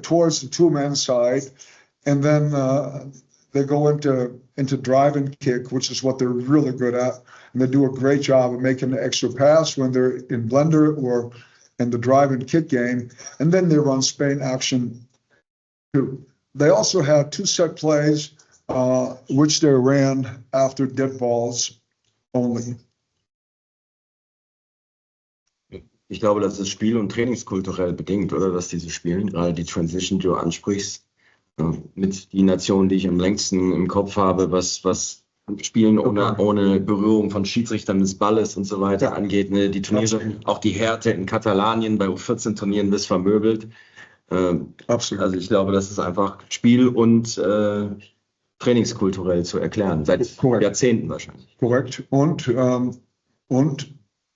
towards the two-man side. And then they go into drive and kick, which is what they're really good at. And they do a great job of making the extra pass when they're in blender or in the drive and kick game. And then they run Spain action too. They also have 2 set plays which they ran after dead balls only. Ich glaube, das ist spiel- und trainingskulturell bedingt, oder? Dass diese spielen, gerade die Transition, die du ansprichst, mit die Nation, die ich am längsten im Kopf habe, was Spielen ohne Berührung von Schiedsrichtern des Balles und so weiter angeht. Ne? Die Turniere, auch die Härte in Katalanien bei U14-Turnieren bis vermöbelt. Absolut. Also ich glaube, das ist einfach spiel- und trainingskulturell zu erklären, seit Jahrzehnten wahrscheinlich. Korrekt. Und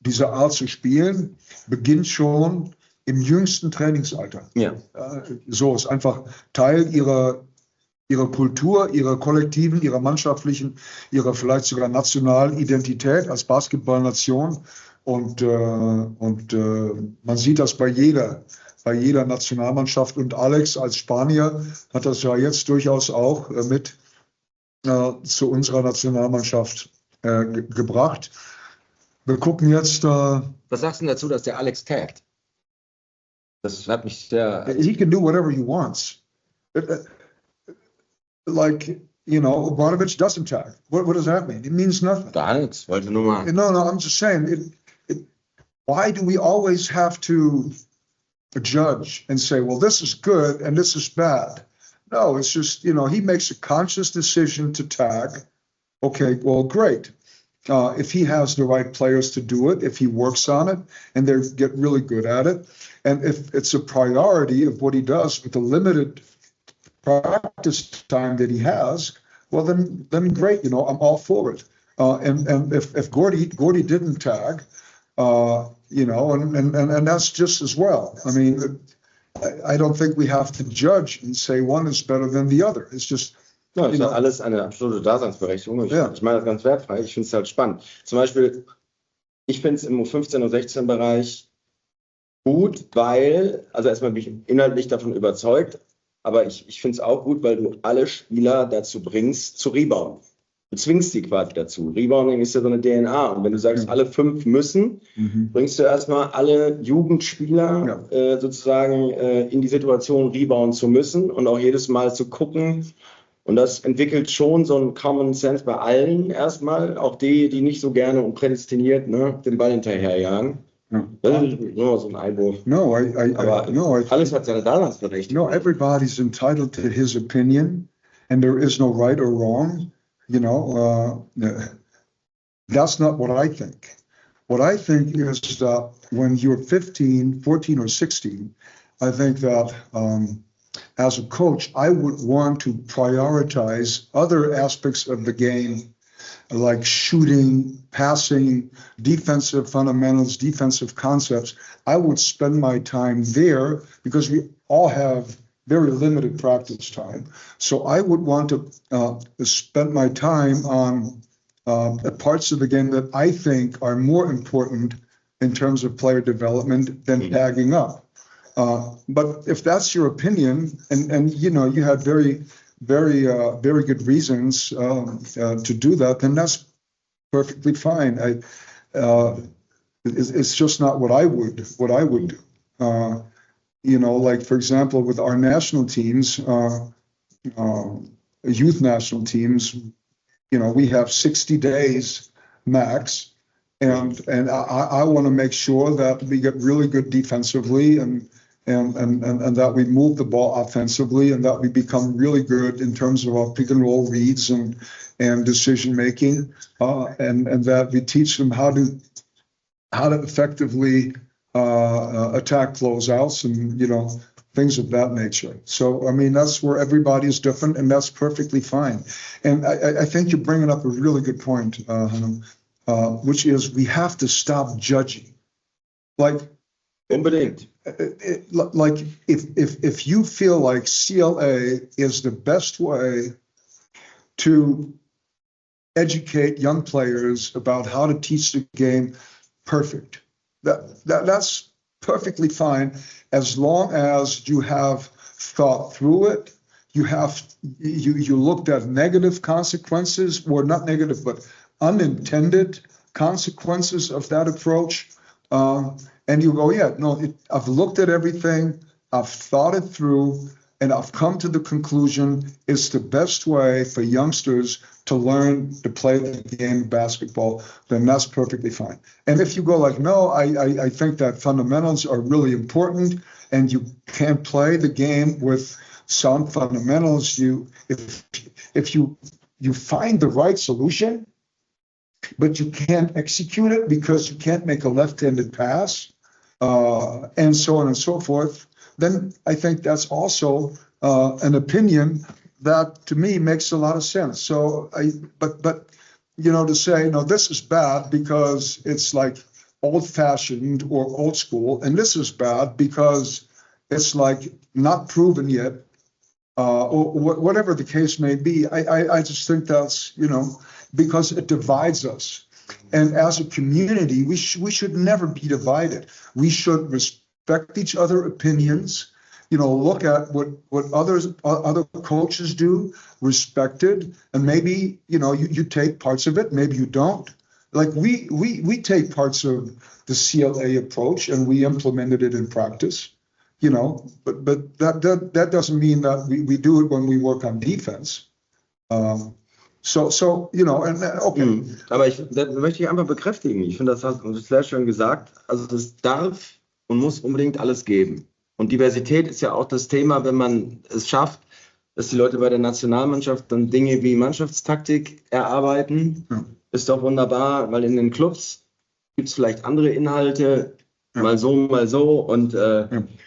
diese Art zu spielen beginnt schon im jüngsten Trainingsalter. Ja. So ist einfach Teil ihrer Kultur, ihrer kollektiven, ihrer mannschaftlichen, ihrer vielleicht sogar nationalen Identität als Basketballnation. Und man sieht das bei jeder Nationalmannschaft. Und Alex als Spanier hat das ja jetzt durchaus auch mit zu unserer Nationalmannschaft gebracht. Wir gucken jetzt. Was sagst du dazu, dass der Alex taggt? Das hat mich sehr. He can do whatever he wants. Like, Obradovic doesn't tag. What does that mean? It means nothing. Gar nichts, wollte nur mal. No, I'm just saying. Why do we always have to judge and say, well, this is good and this is bad? No, it's just, he makes a conscious decision to tag. Okay, well, great. If he has the right players to do it, if he works on it, and they get really good at it, and if it's a priority of what he does with the limited practice time that he has, well, then great, I'm all for it. And if Gordy didn't tag, and that's just as well. I mean, I don't think we have to judge and say one is better than the other. It's just. Ja, das hat alles eine absolute Daseinsberechtigung. Ich meine das ganz wertfrei. Ich finde es halt spannend. Zum Beispiel, ich finde es im U15 und U16-Bereich gut, weil, also erstmal bin ich inhaltlich davon überzeugt, aber ich finde es auch gut, weil du alle Spieler dazu bringst, zu rebounden. Du zwingst sie quasi dazu. Rebounding ist ja so eine DNA. Und wenn du sagst, alle 5 müssen, bringst du erstmal alle Jugendspieler sozusagen in die Situation, rebounden zu müssen und auch jedes Mal zu gucken. Und das entwickelt schon so einen Common Sense bei allen erstmal, auch die nicht so gerne und prädestiniert den Ball hinterherjagen. Ja. Das ist nur so ein Einwurf. No, alles hat seine Daseinsberechtigung. No, everybody's entitled to his opinion, and there is no right or wrong. That's not what I think. What I think is that when you're 15, 14, or 16, I think that as a coach, I would want to prioritize other aspects of the game, like shooting, passing, defensive fundamentals, defensive concepts. I would spend my time there because we all have very limited practice time. So I would want to spend my time on parts of the game that I think are more important in terms of player development than tagging up. But if that's your opinion, and you had very good reasons to do that, then that's perfectly fine. It's just not what I would do. Like for example, with our national teams, youth national teams, we have 60 days max, and I want to make sure that we get really good defensively and that we move the ball offensively and that we become really good in terms of our pick and roll reads and decision making, and that we teach them how to effectively attack closeouts and things of that nature. So I mean that's where everybody is different, and that's perfectly fine. And I think you're bringing up a really good point, which is we have to stop judging. Like unbedingt. Like if you feel like CLA is the best way to educate young players about how to teach the game, perfect. That's perfectly fine as long as you have thought through it. You looked at negative consequences, or not negative, but unintended consequences of that approach. And you go, I've looked at everything, I've thought it through, And I've come to the conclusion it's the best way for youngsters to learn to play the game of basketball, then that's perfectly fine. And if you go like, no, I think that fundamentals are really important and you can't play the game with sound fundamentals, if you find the right solution, but you can't execute it because you can't make a left-handed pass, and so on and so forth, then I think that's also an opinion that to me makes a lot of sense. So but to say, no, this is bad because it's like old-fashioned or old school, and this is bad because it's like not proven yet, or whatever the case may be. I just think that's, because it divides us. And as a community, we should never be divided. We should respect each other's opinions, look at what other coaches do, respect it, and maybe, you take parts of it, maybe you don't. Like we take parts of the CLA approach and we implemented it in practice, but that doesn't mean that we do it when we work on defense. Okay. Aber das möchte ich einfach bekräftigen. Ich finde, das hast du sehr schön gesagt. Also es darf und muss unbedingt alles geben. Und Diversität ist ja auch das Thema, wenn man es schafft, dass die Leute bei der Nationalmannschaft dann Dinge wie Mannschaftstaktik erarbeiten. Ja. Ist doch wunderbar, weil in den Clubs gibt es vielleicht andere Inhalte, mal so, mal so. Und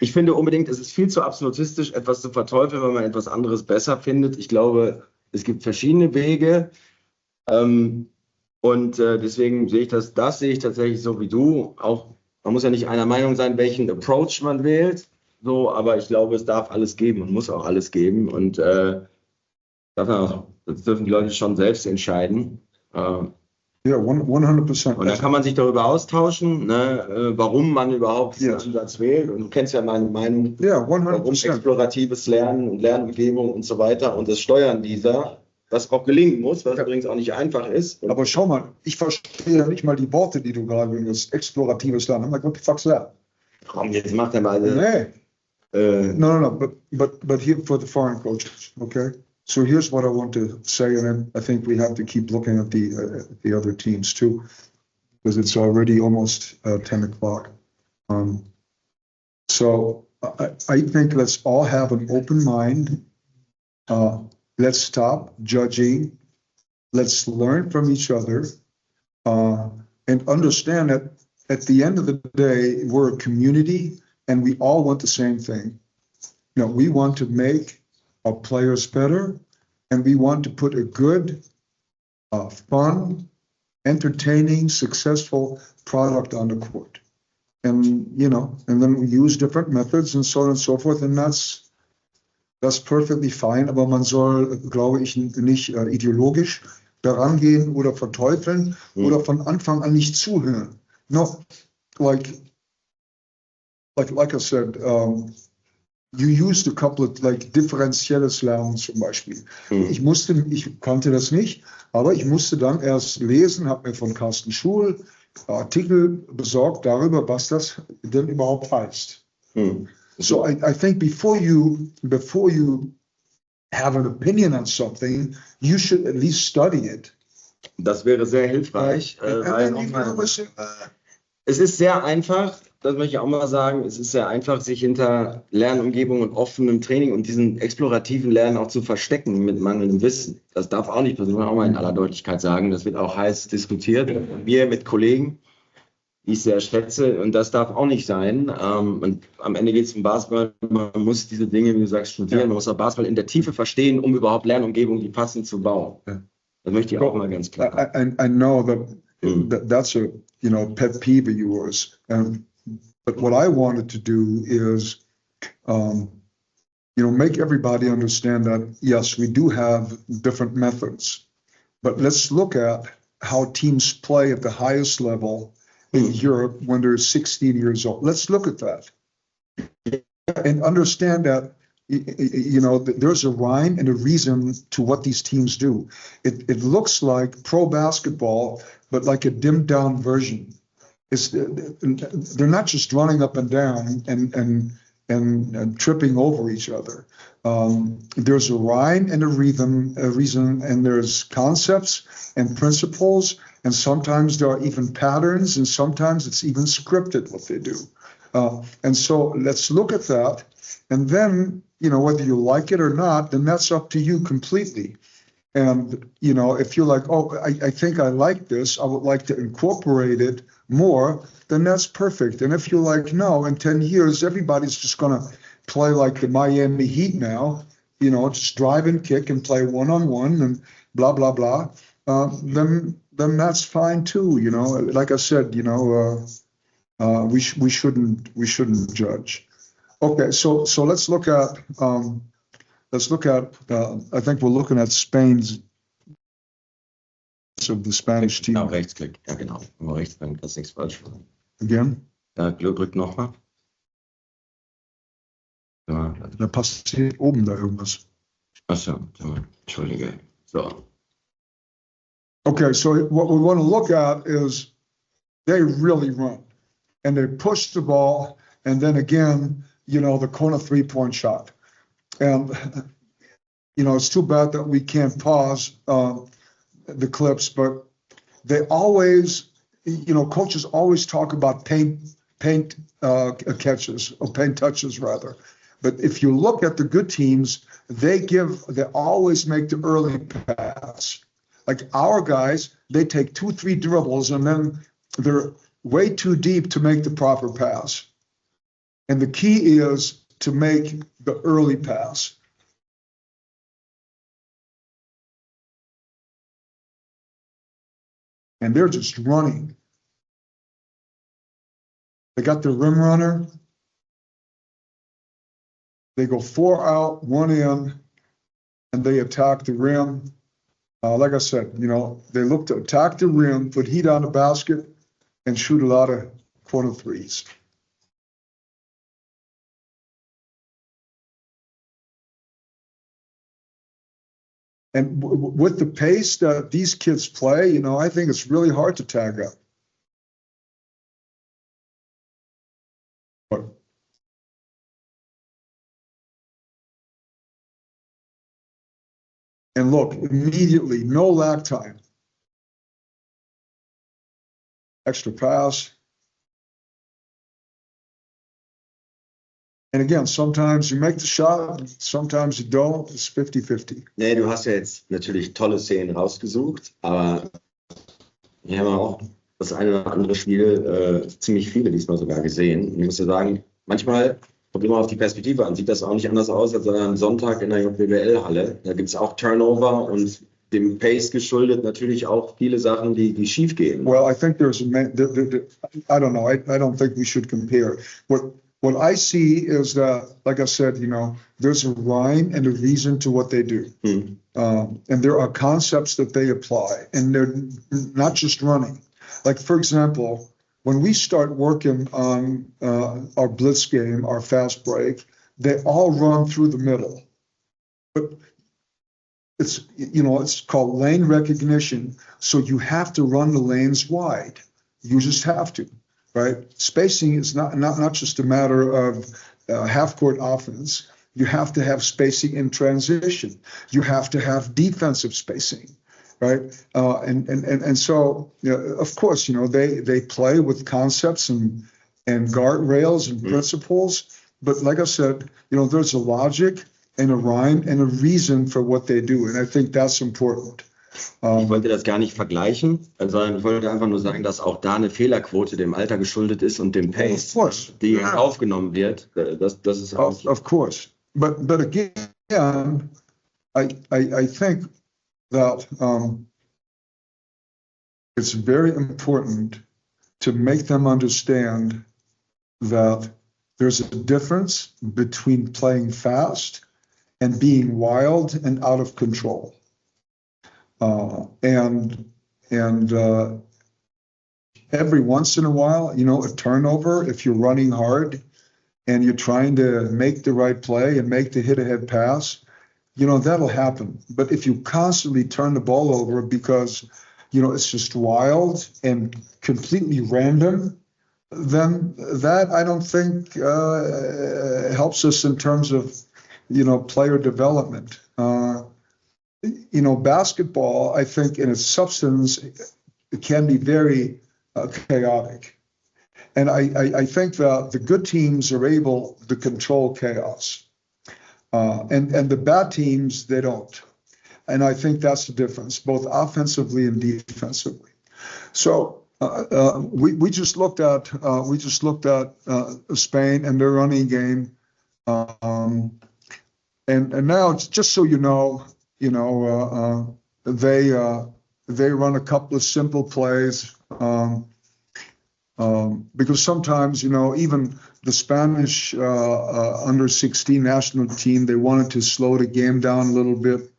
ich finde unbedingt, es ist viel zu absolutistisch, etwas zu verteufeln, wenn man etwas anderes besser findet. Ich glaube, es gibt verschiedene Wege, und deswegen sehe ich das sehe ich tatsächlich so wie du. Auch man muss ja nicht einer Meinung sein, welchen Approach man wählt, so, aber ich glaube, es darf alles geben und muss auch alles geben, und das dürfen die Leute schon selbst entscheiden. Ja, 100%. Und dann kann man sich darüber austauschen, warum man überhaupt diesen Ansatz wählt. Und du kennst ja meine Meinung, warum exploratives Lernen und Lernumgebung und so weiter und das Steuern dieser, was auch gelingen muss, was übrigens auch nicht einfach ist. Aber schau mal, ich verstehe nicht mal die Worte, die du gerade benutzt. Exploratives Lernen. I'm like, what the fuck's that? Komm, jetzt macht er mal. No. But here for the foreign coaches, okay? So here's what I want to say, and then I think we have to keep looking at the other teams too, because it's already almost 10 o'clock. So I think let's all have an open mind. Let's stop judging. Let's learn from each other, and understand that at the end of the day, we're a community, and we all want the same thing. We want to make our players better, and we want to put a good, fun, entertaining, successful product on the court. And then we use different methods and so on and so forth, and that's perfectly fine, aber man soll, glaube ich, nicht ideologisch daran gehen oder verteufeln oder von Anfang an nicht zuhören. No, like I said, you used a couple of differenzielles Lernen zum Beispiel. Ich kannte das nicht, aber ich musste dann erst lesen, habe mir von Carsten Schul Artikel besorgt darüber, was das denn überhaupt heißt. So I think before you have an opinion on something, you should at least study it. Das wäre sehr hilfreich. Es ist sehr einfach, das möchte ich auch mal sagen, es ist sehr einfach, sich hinter Lernumgebung und offenem Training und diesen explorativen Lernen auch zu verstecken mit mangelndem Wissen. Das darf auch nicht passieren, muss man auch mal in aller Deutlichkeit sagen. Das wird auch heiß diskutiert, wir mit Kollegen, die ich sehr schätze, und das darf auch nicht sein. Und am Ende geht es um Basketball, man muss diese Dinge, wie du sagst, studieren, man muss auch Basketball in der Tiefe verstehen, um überhaupt Lernumgebung, die passend zu bauen. Das möchte ich auch mal ganz klar sagen. I know that's a pet peeve of yours. But what I wanted to do is, make everybody understand that, yes, we do have different methods, but let's look at how teams play at the highest level in Europe when they're 16 years old. Let's look at that and understand that, there's a rhyme and a reason to what these teams do. It looks like pro basketball, but like a dimmed down version. They're not just running up and down and and tripping over each other. There's a rhyme and a reason, and there's concepts and principles, and sometimes there are even patterns, and sometimes it's even scripted what they do. And so let's look at that, and then, whether you like it or not, then that's up to you completely. And, if you're like, oh, I think I like this, I would like to incorporate it more, then that's perfect. And if you're like, no, in 10 years, everybody's just going to play like the Miami Heat now, just drive and kick and play one-on-one and blah, blah, blah, then that's fine too. Like I said, we shouldn't judge. Okay, so let's look at, I think we're looking at Spain's of the Spanish team. Genau, Rechtsklick. Ja, genau. Wenn wir rechts bleiben, kannst du nichts falsch machen. Again? Ja, drück nochmal. Ja. Da passiert oben da irgendwas. Achso, Entschuldige. So. Okay, so what we want to look at is they really run and they push the ball, and then again, the corner three-point shot. And, it's too bad that we can't pause the clips, but they always, coaches always talk about paint catches, or paint touches rather. But if you look at the good teams, they always make the early pass. Like our guys, they take 2-3 dribbles and then they're way too deep to make the proper pass. And the key is to make the early pass. And they're just running. They got their rim runner. They go 4 out, 1 in, and they attack the rim. Like I said, they look to attack the rim, put heat on the basket, and shoot a lot of corner threes. And with the pace that these kids play, I think it's really hard to tag up. And look, immediately, no lag time. Extra pass. And again, sometimes you make the shot, sometimes you don't. It's 50-50. Nee, du hast ja jetzt natürlich tolle Szenen rausgesucht, aber wir haben auch das eine oder andere Spiel, ziemlich viele diesmal sogar gesehen. Und ich muss ja sagen, manchmal, kommt immer auf die Perspektive an, sieht das auch nicht anders aus als an einem Sonntag in der JBL-Halle. Da gibt es auch Turnover und dem Pace geschuldet natürlich auch viele Sachen, die schief gehen. Well, I think there's I don't know. I don't think we should compare. What I see is that, like I said, there's a rhyme and a reason to what they do. And there are concepts that they apply, and they're not just running. Like, for example, when we start working on our blitz game, our fast break, they all run through the middle. But it's called lane recognition. So you have to run the lanes wide. You just have to. Right? Spacing is not just a matter of half-court offense. You have to have spacing in transition. You have to have defensive spacing, right? And so, of course, they play with concepts and guardrails and principles. But like I said, there's a logic and a rhyme and a reason for what they do, and I think that's important. Ich wollte das gar nicht vergleichen, sondern ich wollte einfach nur sagen, dass auch da eine Fehlerquote dem Alter geschuldet ist und dem Pace, die aufgenommen wird. Das ist auch. Of course, but again, I think that it's very important to make them understand that there's a difference between playing fast and being wild and out of control. And every once in a while, a turnover, if you're running hard and you're trying to make the right play and make the hit-ahead pass, that'll happen. But if you constantly turn the ball over because, it's just wild and completely random, then that I don't think helps us in terms of, player development. Basketball, I think in its substance, it can be very chaotic. And I think that the good teams are able to control chaos. And the bad teams, they don't. And I think that's the difference, both offensively and defensively. So we just looked at Spain and their running game, and now just so they run a couple of simple plays, because sometimes even the Spanish under 16 national team, they wanted to slow the game down a little bit.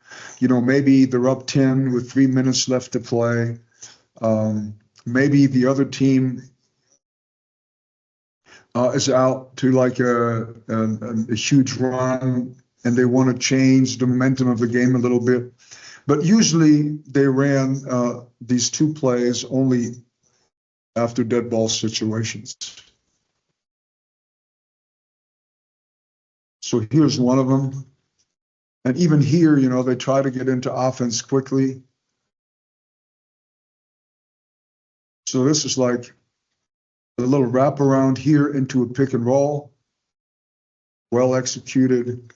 Maybe they're up 10 with 3 minutes left to play. Maybe the other team is out to like a huge run, and they want to change the momentum of the game a little bit. But usually they ran these two plays only after dead ball situations. So here's one of them. And even here, they try to get into offense quickly. So this is like a little wraparound here into a pick and roll. Well executed.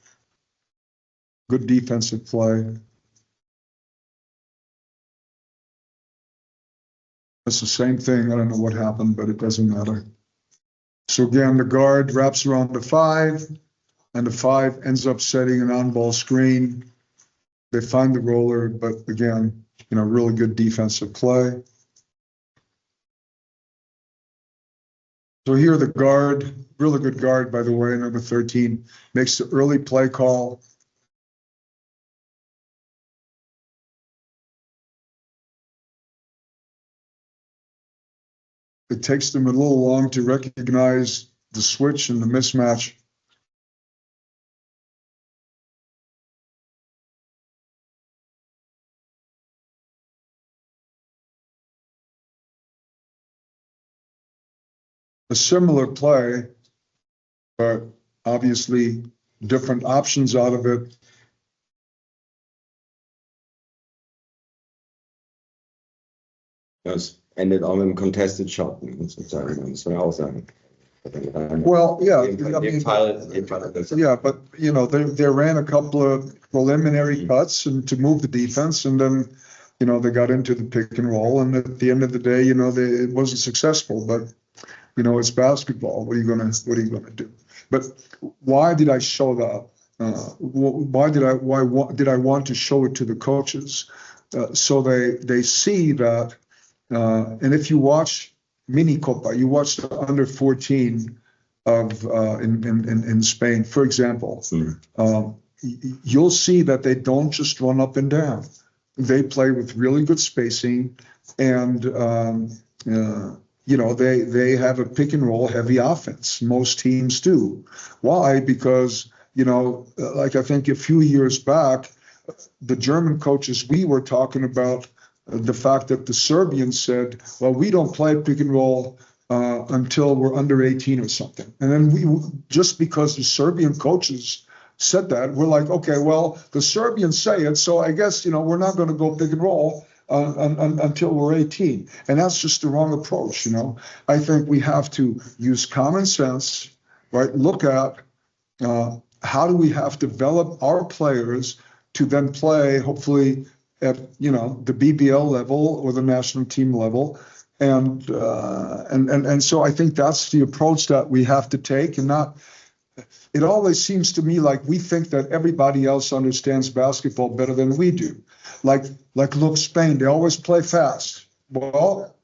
Good defensive play. It's the same thing. I don't know what happened, but it doesn't matter. So again, the guard wraps around the 5, and the 5 ends up setting an on-ball screen. They find the roller, but again, really good defensive play. So here the guard, really good guard, by the way, number 13, makes the early play call. It takes them a little long to recognize the switch and the mismatch. A similar play, but obviously different options out of it. Das endet auch mit einem Contested Shot, sozusagen, muss man auch sagen. Well, yeah. In dem Fall, yeah, but they ran a couple of preliminary cuts and to move the defense, and then they got into the pick and roll, and at the end of the day, it wasn't successful. But it's basketball. What are you gonna do? But why did I show that? Why did I want to show it to the coaches? So they see that. And if you watch Mini Copa, you watch the under 14 of in Spain, for example, you'll see that they don't just run up and down. They play with really good spacing, and they have a pick and roll heavy offense. Most teams do. Why? Because like I think a few years back, the German coaches, we were talking about the fact that the Serbians said, well, we don't play pick and roll until we're under 18 or something. And then just because the Serbian coaches said that, we're like, okay, well, the Serbians say it, so I guess, we're not going to go pick and roll until we're 18. And that's just the wrong approach, I think we have to use common sense, right? Look at how do we have to develop our players to then play, hopefully, at the BBL level or the national team level, and so I think that's the approach that we have to take, and not. It always seems to me like we think that everybody else understands basketball better than we do. Like look, Spain, they always play fast. Well,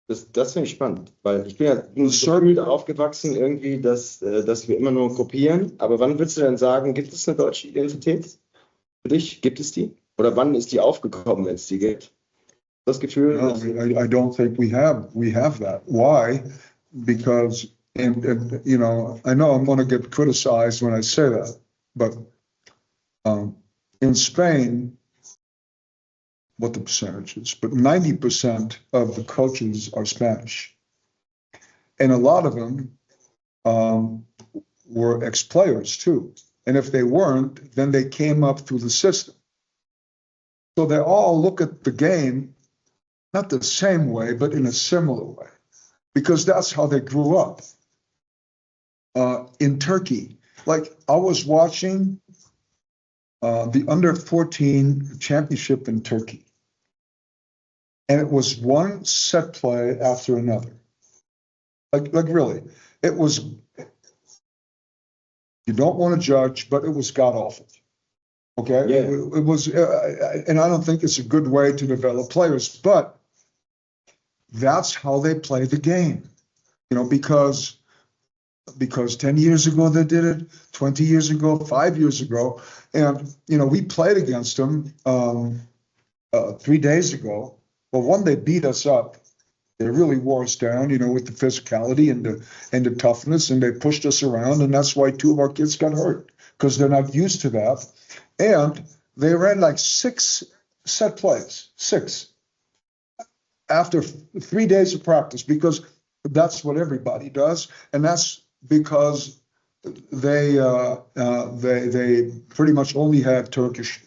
das finde ich spannend, weil ich bin ja gefühlt aufgewachsen irgendwie, dass wir immer nur kopieren. Aber wann würdest du denn sagen, gibt es eine deutsche Identität für dich? Gibt es die? Oder wann ist die aufgekommen, wenn es die gibt? Das Gefühl? No, I don't think we have that. Why? Because, and I know I'm going to get criticized when I say that, but in Spain, what the percentage is, but 90% of the coaches are Spanish. And a lot of them were ex-players too. And if they weren't, then they came up through the system. So they all look at the game, not the same way, but in a similar way, because that's how they grew up. In Turkey, like I was watching the under-14 championship in Turkey, and it was one set play after another. Like really, it was, you don't want to judge, but it was god-awful. Okay, Yeah. it was, and I don't think it's a good way to develop players, but that's how they play the game, because 10 years ago they did it, 20 years ago, 5 years ago, and we played against them 3 days ago. Well, one, they beat us up. They really wore us down, with the physicality and the toughness, and they pushed us around, and that's why 2 of our kids got hurt, because they're not used to that. And they ran like 6 set plays, 6, after 3 days of practice, because that's what everybody does, and that's because they pretty much only have Turkish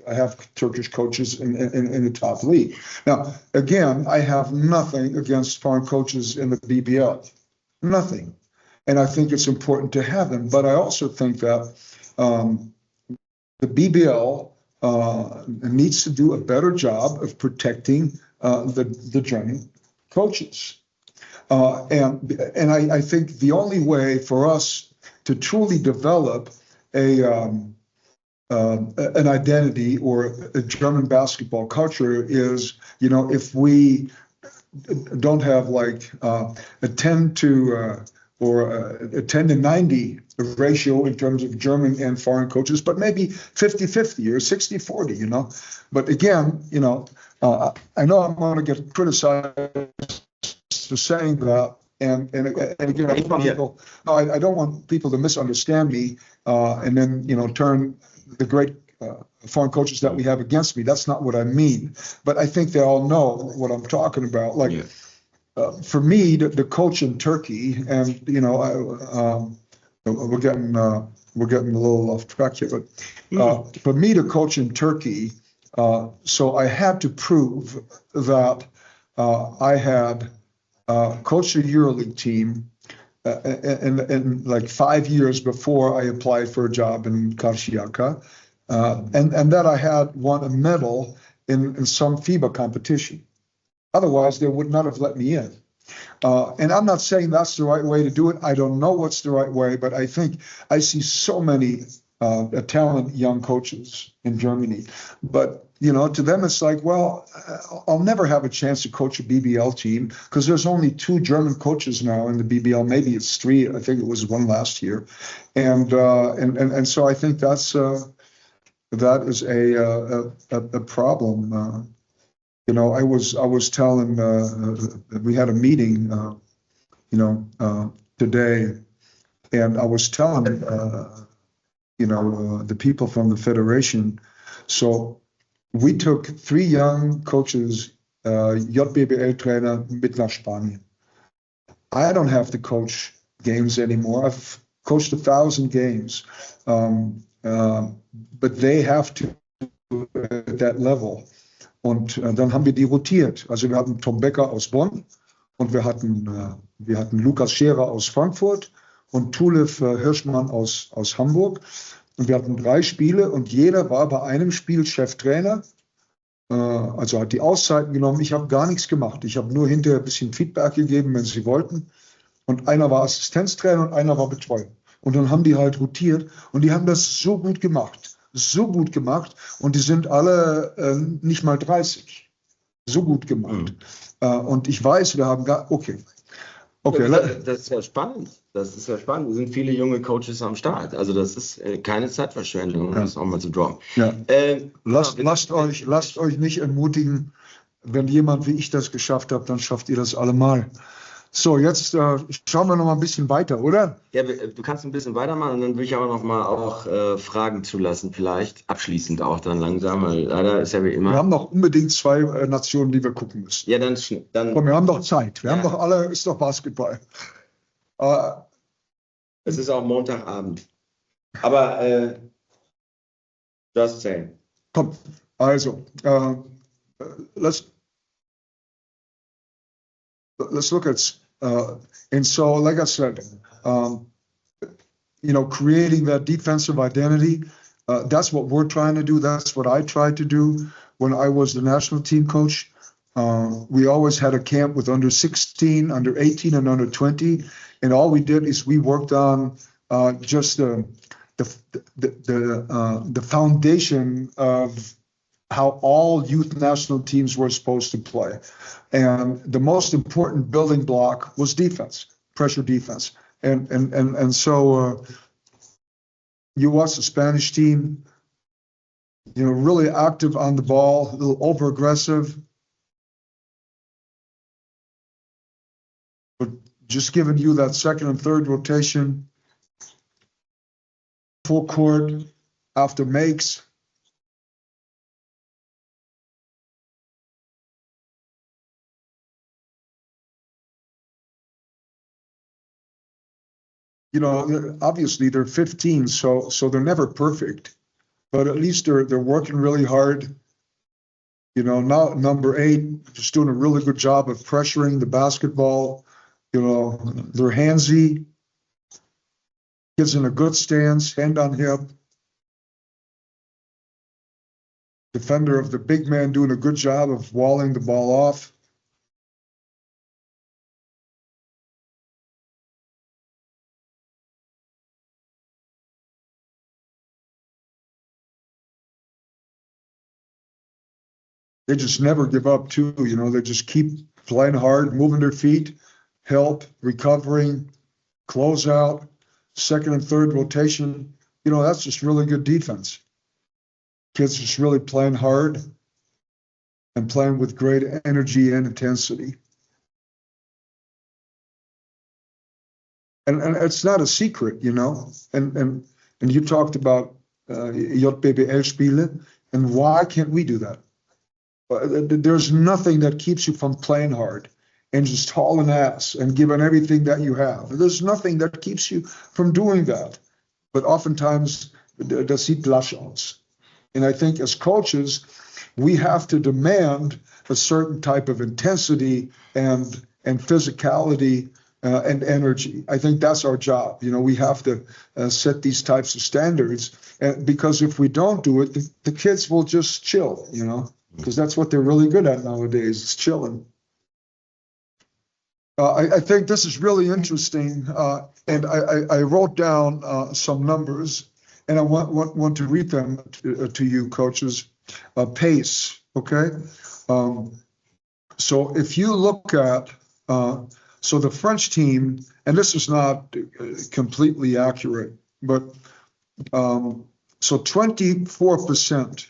coaches in the top league. Now, again, I have nothing against foreign coaches in the BBL, nothing, and I think it's important to have them. But I also think that the BBL needs to do a better job of protecting the German coaches. And I think the only way for us to truly develop an identity or a German basketball culture is, if we don't have like a 10 to or a 10 to 90 ratio in terms of German and foreign coaches, but maybe 50-50 or 60-40, But again, I know I'm going to get criticized for saying that, and again, I don't want people to misunderstand me, and then turn the great foreign coaches that we have against me. That's not what I mean. But I think they all know what I'm talking about. Like for me, the coach in Turkey, and we're getting a little off track here, but for me, the coach in Turkey, so I had to prove that I had coached a EuroLeague team and like 5 years before I applied for a job in Karşıyaka, and that I had won a medal in some FIBA competition. Otherwise, they would not have let me in. And I'm not saying that's the right way to do it. I don't know what's the right way, but I think I see so many talented young coaches in Germany. But, to them, it's like, well, I'll never have a chance to coach a BBL team because there's only 2 German coaches now in the BBL. Maybe it's 3. I think it was 1 last year. And so I think that is a problem. I was telling, we had a meeting, today, and I was telling, the people from the federation. So we took 3 young coaches, JBL trainer, mit nach Spanien. I don't have to coach games anymore. I've coached 1,000 games, but they have to at that level. Und dann haben wir die rotiert. Also wir hatten Tom Becker aus Bonn und wir hatten Lukas Scherer aus Frankfurt und Tulef Hirschmann aus Hamburg. Und wir hatten 3 Spiele und jeder war bei einem Spiel Cheftrainer. Also hat die Auszeiten genommen. Ich habe gar nichts gemacht. Ich habe nur hinterher ein bisschen Feedback gegeben, wenn sie wollten. Und einer war Assistenztrainer und einer war Betreuer. Und dann haben die halt rotiert und die haben das so gut gemacht. Und die sind alle nicht mal 30. So gut gemacht. Und ich weiß, wir haben okay. Das ist ja spannend. Es sind viele junge Coaches am Start. Also das ist keine Zeitverschwendung, um das auch mal zu droppen. Ja. Lasst euch nicht entmutigen. Wenn jemand wie ich das geschafft hat, dann schafft ihr das allemal. So, jetzt schauen wir noch mal ein bisschen weiter, oder? Ja, du kannst ein bisschen weitermachen und dann will ich aber noch mal Fragen zulassen, vielleicht abschließend auch dann langsam, weil leider ist ja wie immer. Wir haben noch unbedingt 2 Nationen, die wir gucken müssen. Ja, dann. Aber wir haben doch Zeit. Wir haben doch alle, ist doch Basketball. Es ist auch Montagabend. Aber just saying. Komm, also, let's look at, and so, like I said, creating that defensive identity, that's what we're trying to do. That's what I tried to do when I was the national team coach. We always had a camp with under 16, under 18, and under 20, and all we did is we worked on just the foundation of how all youth national teams were supposed to play. And the most important building block was defense, pressure defense. And so you watch the Spanish team, really active on the ball, a little over aggressive, but just giving you that second and third rotation, full court after makes. Obviously they're 15, so they're never perfect, but at least they're working really hard. Now number 8 just doing a really good job of pressuring the basketball. They're handsy, gives in a good stance, hand on hip. Defender of the big man doing a good job of walling the ball off. They just never give up too, they just keep playing hard, moving their feet, help, recovering, close out, second and third rotation. That's just really good defense. Kids just really playing hard and playing with great energy and intensity. And it's not a secret, and you talked about JBL Spiele, and why can't we do that? There's nothing that keeps you from playing hard and just hauling ass and giving everything that you have. There's nothing that keeps you from doing that. But oftentimes, das sieht lasch aus. And I think as coaches, we have to demand a certain type of intensity and physicality and energy. I think that's our job. We have to set these types of standards, because if we don't do it, the kids will just chill, because that's what they're really good at nowadays, is chilling. I think this is really interesting, and I wrote down some numbers, and I want to read them to you, coaches. Pace, okay? So if you look at, so the French team, and this is not completely accurate, but so 24%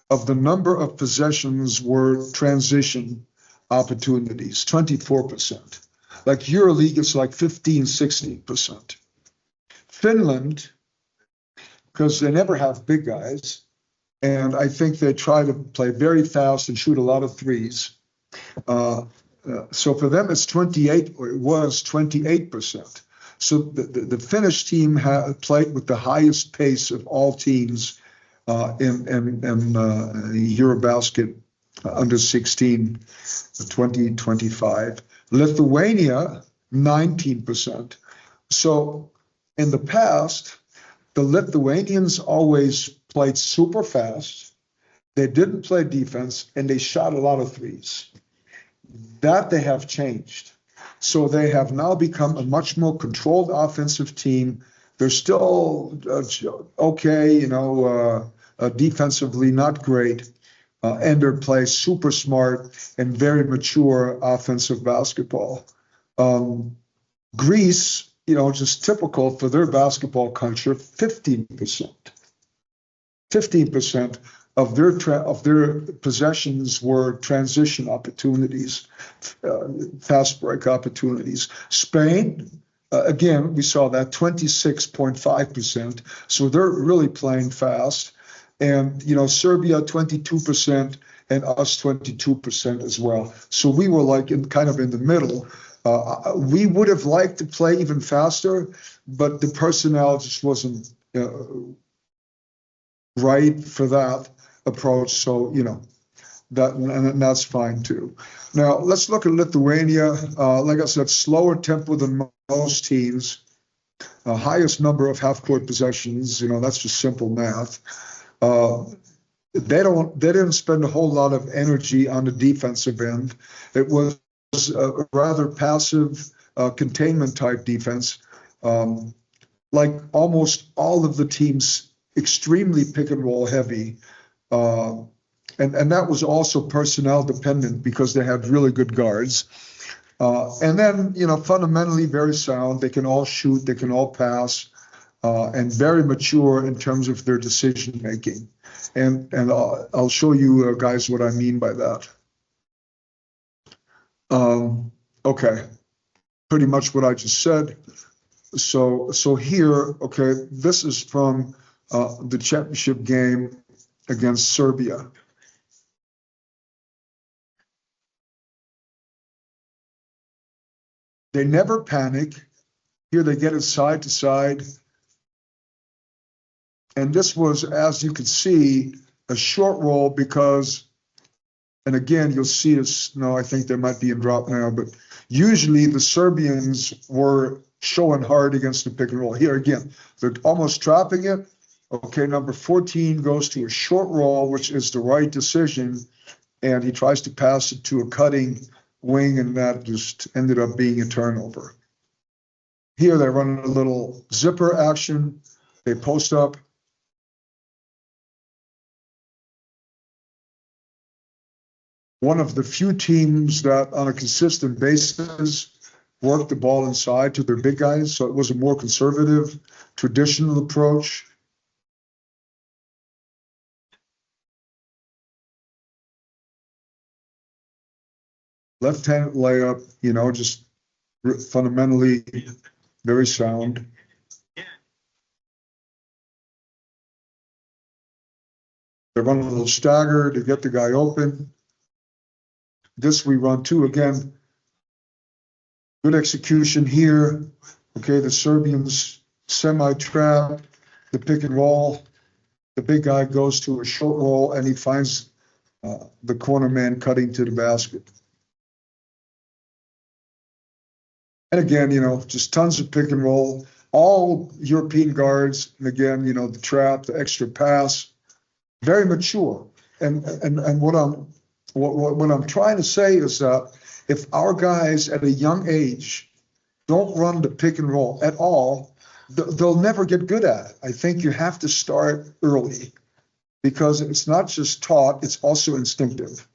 of the number of possessions were transition opportunities, 24%. Like EuroLeague, it's like 15-16%. Finland, because they never have big guys, and I think they try to play very fast and shoot a lot of threes. So for them, it's 28, or it was 28%. So the Finnish team played with the highest pace of all teams in Eurobasket under 16, 2025. Lithuania, 19%. So in the past, the Lithuanians always played super fast. They didn't play defense, and they shot a lot of threes. That they have changed. So they have now become a much more controlled offensive team. They're still okay, defensively not great. And they play super smart and very mature offensive basketball. Greece, just typical for their basketball culture, 15%. 15% of their possessions were transition opportunities, fast break opportunities. Spain, again, we saw that 26.5%. So they're really playing fast. And, Serbia, 22%, and us, 22% as well. So we were kind of in the middle. We would have liked to play even faster, but the personnel just wasn't right for that approach. So, and that's fine too. Now, let's look at Lithuania. Like I said, slower tempo than most teams. Highest number of half-court possessions. That's just simple math. They didn't spend a whole lot of energy on the defensive end. It was a rather passive containment type defense. Like almost all of the teams, extremely pick and roll heavy. And that was also personnel dependent because they had really good guards. And then, fundamentally very sound. They can all shoot, they can all pass, and very mature in terms of their decision making. And I'll show you guys what I mean by that. Okay, pretty much what I just said. So here, okay, this is from the championship game against Serbia. They never panic. Here they get it side to side. And this was, as you can see, a short roll because, and again, you'll see this, no, I think they might be in drop now, but usually the Serbians were showing hard against the pick and roll. Here again, they're almost trapping it. Okay, number 14 goes to a short roll, which is the right decision, and he tries to pass it to a cutting wing, and that just ended up being a turnover. Here they run a little zipper action. They post up. One of the few teams that on a consistent basis worked the ball inside to their big guys, so it was a more conservative, traditional approach. Left-handed layup, just fundamentally very sound. They run a little stagger to get the guy open. This we run too. Again, good execution here. Okay, the Serbians semi-trap, the pick and roll. The big guy goes to a short roll and he finds the corner man cutting to the basket. And again, just tons of pick and roll, all European guards. And again, the trap, the extra pass, very mature. And what I'm trying to say is that if our guys at a young age don't run the pick and roll at all, they'll never get good at it. I think you have to start early because it's not just taught, it's also instinctive.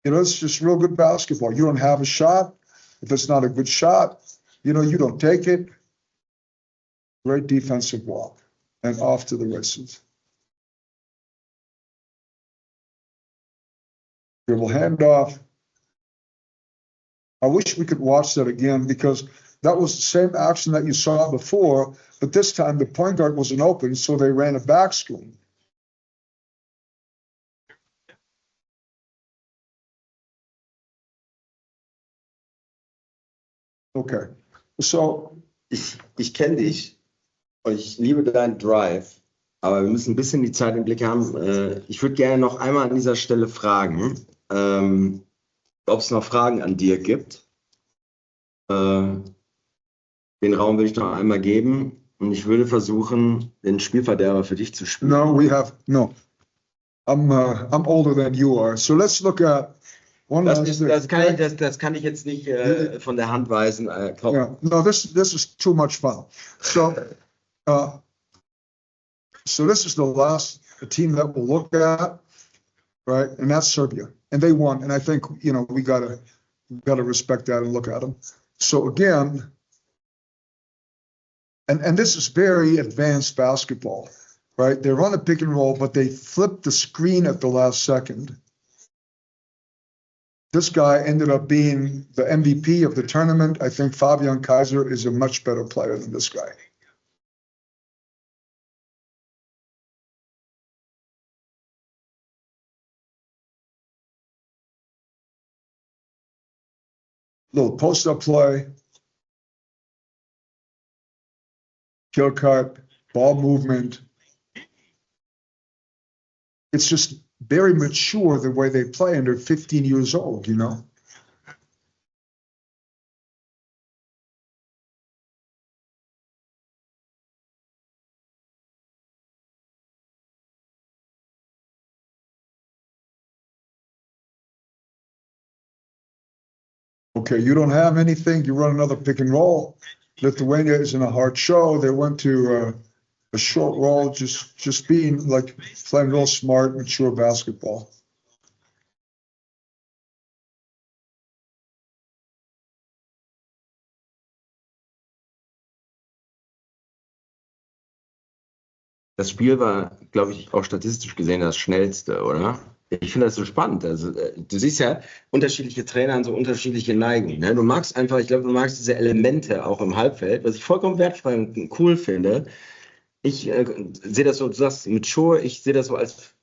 It's just real good basketball. You don't have a shot. If it's not a good shot, you don't take it. Great defensive walk and off to the races. Dribble handoff. I wish we could watch that again because that was the same action that you saw before, but this time the point guard wasn't open, so they ran a back screen. Okay, so Ich kenne dich und ich liebe deinen Drive, aber wir müssen ein bisschen die Zeit im Blick haben. Ich würde gerne noch einmal an dieser Stelle fragen, ob es noch Fragen an Dirk gibt. Den Raum will ich noch einmal geben und ich würde versuchen, den Spielverderber für dich zu spielen. No. I'm older than you are, so let's look at one last thing. Das kann ich jetzt nicht von der Hand weisen. Yeah. No, this is too much fun. So this is the last team that we'll look at, right? And that's Serbia, and they won. And I think we gotta respect that and look at them. So again, and this is very advanced basketball, right? They run a pick and roll, but they flip the screen at the last second. This guy ended up being the MVP of the tournament. I think Fabian Kaiser is a much better player than this guy. little post-up play, kill cut, ball movement. It's just very mature the way they play, and they're 15 years old, you know? Okay, you don't have anything, you run another pick and roll. Lithuania is in a hard show. They went to a short roll, just being like playing real smart, mature basketball. Das Spiel war, glaube ich, auch statistisch gesehen das schnellste, oder? Ich finde das so spannend. Also, du siehst ja unterschiedliche Trainer und so unterschiedliche Neigen. Ne? Du magst einfach, ich glaube, du magst diese Elemente auch im Halbfeld, was ich vollkommen wertvoll und cool finde. Ich sehe das so, du sagst mature, ich sehe das so als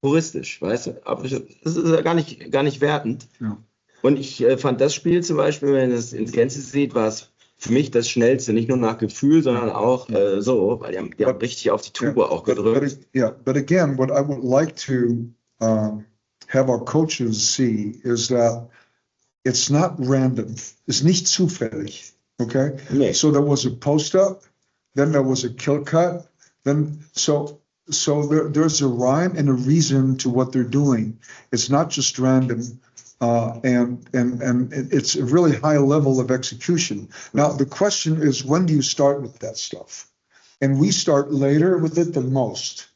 puristisch, weißt du? Aber das ist ja gar nicht wertend. Ja. Und ich fand das Spiel zum Beispiel, wenn man es ins Gänze sieht, war es für mich das Schnellste, nicht nur nach Gefühl, sondern auch so, weil die haben richtig auf die Tube auch gedrückt. But again, what I would like to have our coaches see is that it's not random. It's nicht zufällig. Okay? Nee. So there was a post-up, then there was a kill cut, then so there's a rhyme and a reason to what they're doing. It's not just random. And it's a really high level of execution. Now, the question is, when do you start with that stuff? And we start later with it than most.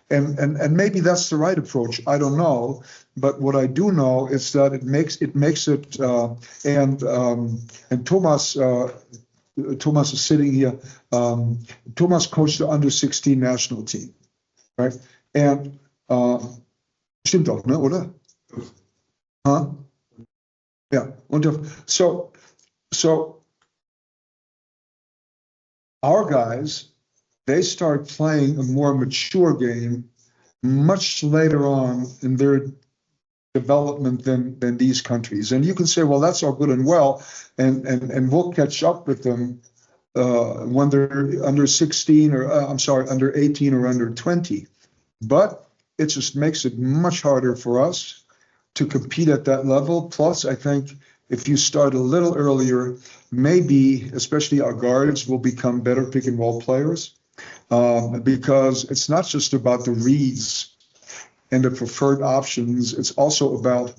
And maybe that's the right approach. I don't know. But what I do know is that it makes it and Thomas is sitting here. Thomas coached the under-16 national team, right? And stimmt auch, ne, oder? Huh? Yeah. So our guys, they start playing a more mature game much later on in their development than these countries. And you can say, well, that's all good and well, and we'll catch up with them when they're under 16 or under 18 or under 20. But it just makes it much harder for us to compete at that level. Plus, I think if you start a little earlier, maybe, especially our guards, will become better pick and roll players, because it's not just about the reads and the preferred options. It's also about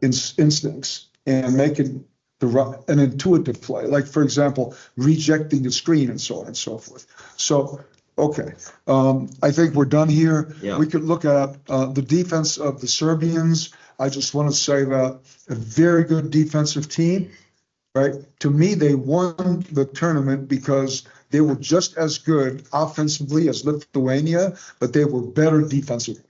instincts and making an intuitive play. Like, for example, rejecting the screen and so on and so forth. So, okay, I think we're done here. Yeah. We could look at the defense of the Serbians. I just want to say that a very good defensive team, right? To me, they won the tournament because they were just as good offensively as Lithuania, but they were better defensively.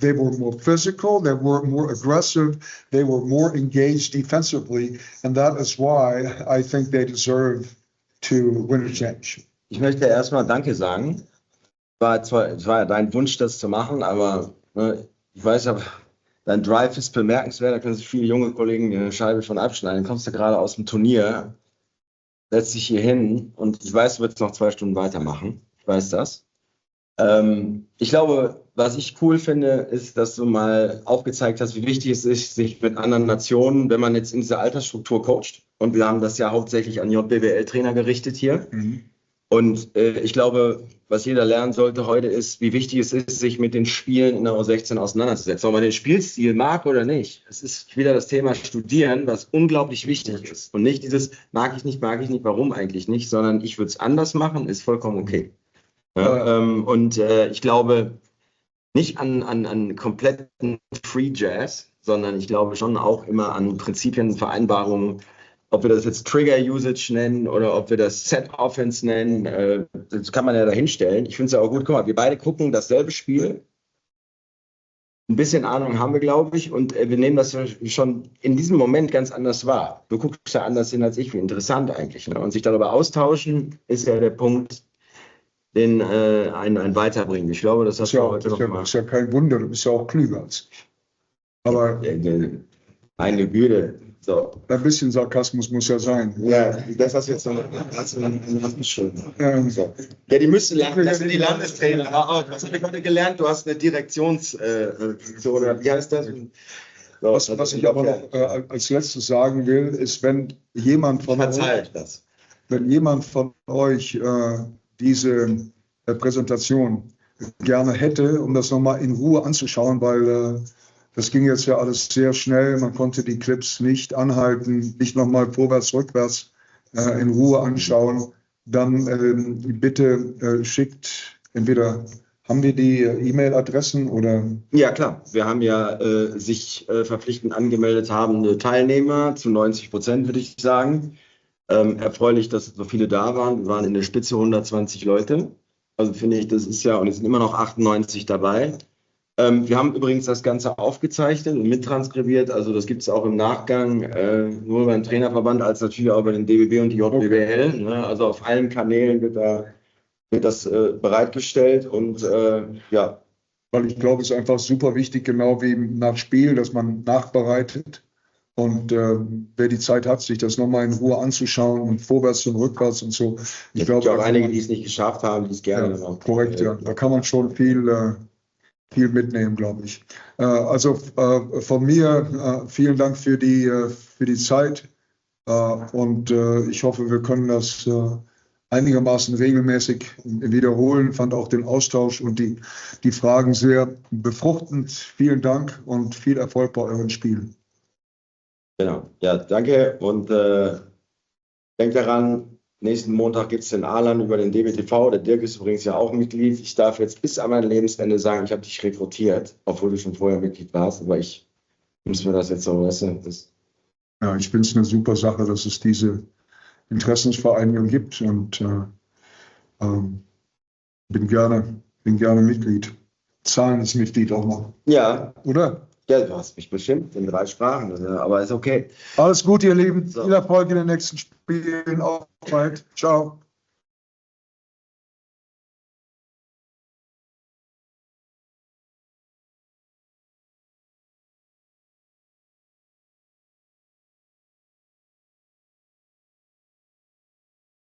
They were more physical, they were more aggressive, they were more engaged defensively, and that is why I think they deserve to win a championship. Ich möchte erstmal Danke sagen. Es war ja dein Wunsch, das zu machen, aber ich weiß ja, dein Drive ist bemerkenswert, da können sich viele junge Kollegen eine Scheibe von abschneiden. Kommst du gerade aus dem Turnier, setzt dich hier hin und ich weiß, du wirst noch 2 Stunden weitermachen. Ich weiß das. Ich glaube, was ich cool finde, ist, dass du mal aufgezeigt hast, wie wichtig es ist, sich mit anderen Nationen, wenn man jetzt in dieser Altersstruktur coacht, und wir haben das ja hauptsächlich an JBL-Trainer gerichtet hier. Mhm. Und ich glaube, was jeder lernen sollte heute ist, wie wichtig es ist, sich mit den Spielen in der U16 auseinanderzusetzen. Ob man den Spielstil mag oder nicht. Es ist wieder das Thema Studieren, was unglaublich wichtig ist. Und nicht dieses mag ich nicht, warum eigentlich nicht, sondern ich würde es anders machen, ist vollkommen okay. Ja, und ich glaube nicht an kompletten Free Jazz, sondern ich glaube schon auch immer an Prinzipien, Vereinbarungen. Ob wir das jetzt Trigger-Usage nennen oder ob wir das Set-Offense nennen, das kann man ja dahinstellen. Ich finde es ja auch gut, guck mal, wir beide gucken dasselbe Spiel. Ein bisschen Ahnung haben wir, glaube ich, und wir nehmen das schon in diesem Moment ganz anders wahr. Du guckst ja anders hin als ich, wie interessant eigentlich. Ne? Und sich darüber austauschen, ist ja der Punkt, den einen weiterbringen. Ich glaube, das hast du heute noch gemacht. Das ist ja kein Wunder, du bist ja auch klüger als ich. Aber meine Güte. So. Ein bisschen Sarkasmus muss ja sein. Ja, das hast du jetzt noch geschrieben. So. Ja, die müssen lernen, das sind die Landestrainer. Was habe ich heute gelernt? Du hast eine Direktionsfunktion, oder wie heißt das? So, Was ich aber noch als letztes sagen will, ist, wenn jemand von euch diese Präsentation gerne hätte, um das nochmal in Ruhe anzuschauen, weil das ging jetzt ja alles sehr schnell, man konnte die Clips nicht anhalten, nicht nochmal vorwärts, rückwärts in Ruhe anschauen, dann bitte schickt entweder, haben wir die E-Mail-Adressen oder? Ja, klar. Wir haben ja sich verpflichtend angemeldet habende Teilnehmer zu 90%, würde ich sagen. Erfreulich, dass so viele da waren. Wir waren in der Spitze 120 Leute. Also finde ich, das ist ja, und es sind immer noch 98 dabei. Wir haben übrigens das Ganze aufgezeichnet und mittranskribiert. Also das gibt es auch im Nachgang, nur beim Trainerverband, als natürlich auch bei den DBB und die JBL. Okay. Ne? Also auf allen Kanälen wird das bereitgestellt und ja. Weil ich glaube, es ist einfach super wichtig, genau wie nach Spiel, dass man nachbereitet. Und wer die Zeit hat, sich das nochmal in Ruhe anzuschauen und vorwärts und rückwärts und so. Ich glaube, auch einige, die es nicht geschafft haben, die es gerne noch. Korrekt, ja. Da kann man schon viel mitnehmen, glaube ich. Also von mir vielen Dank für die Zeit. Und ich hoffe, wir können das einigermaßen regelmäßig wiederholen. Fand auch den Austausch und die Fragen sehr befruchtend. Vielen Dank und viel Erfolg bei euren Spielen. Genau, ja, danke und denkt daran, nächsten Montag gibt es den Alan über den DBTV. Der Dirk ist übrigens ja auch Mitglied. Ich darf jetzt bis an mein Lebensende sagen, ich habe dich rekrutiert, obwohl du schon vorher Mitglied warst, aber ich muss mir das jetzt so, weißt du, ja, ich finde es eine super Sache, dass es diese Interessensvereinigung gibt und bin gerne Mitglied. Zahlendes Mitglied auch noch. Ja. Oder? Ja, du hast mich bestimmt in 3 Sprachen, aber ist okay. Alles gut, ihr Lieben. So. Viel Erfolg in den nächsten Spielen. Auf bald. Ciao.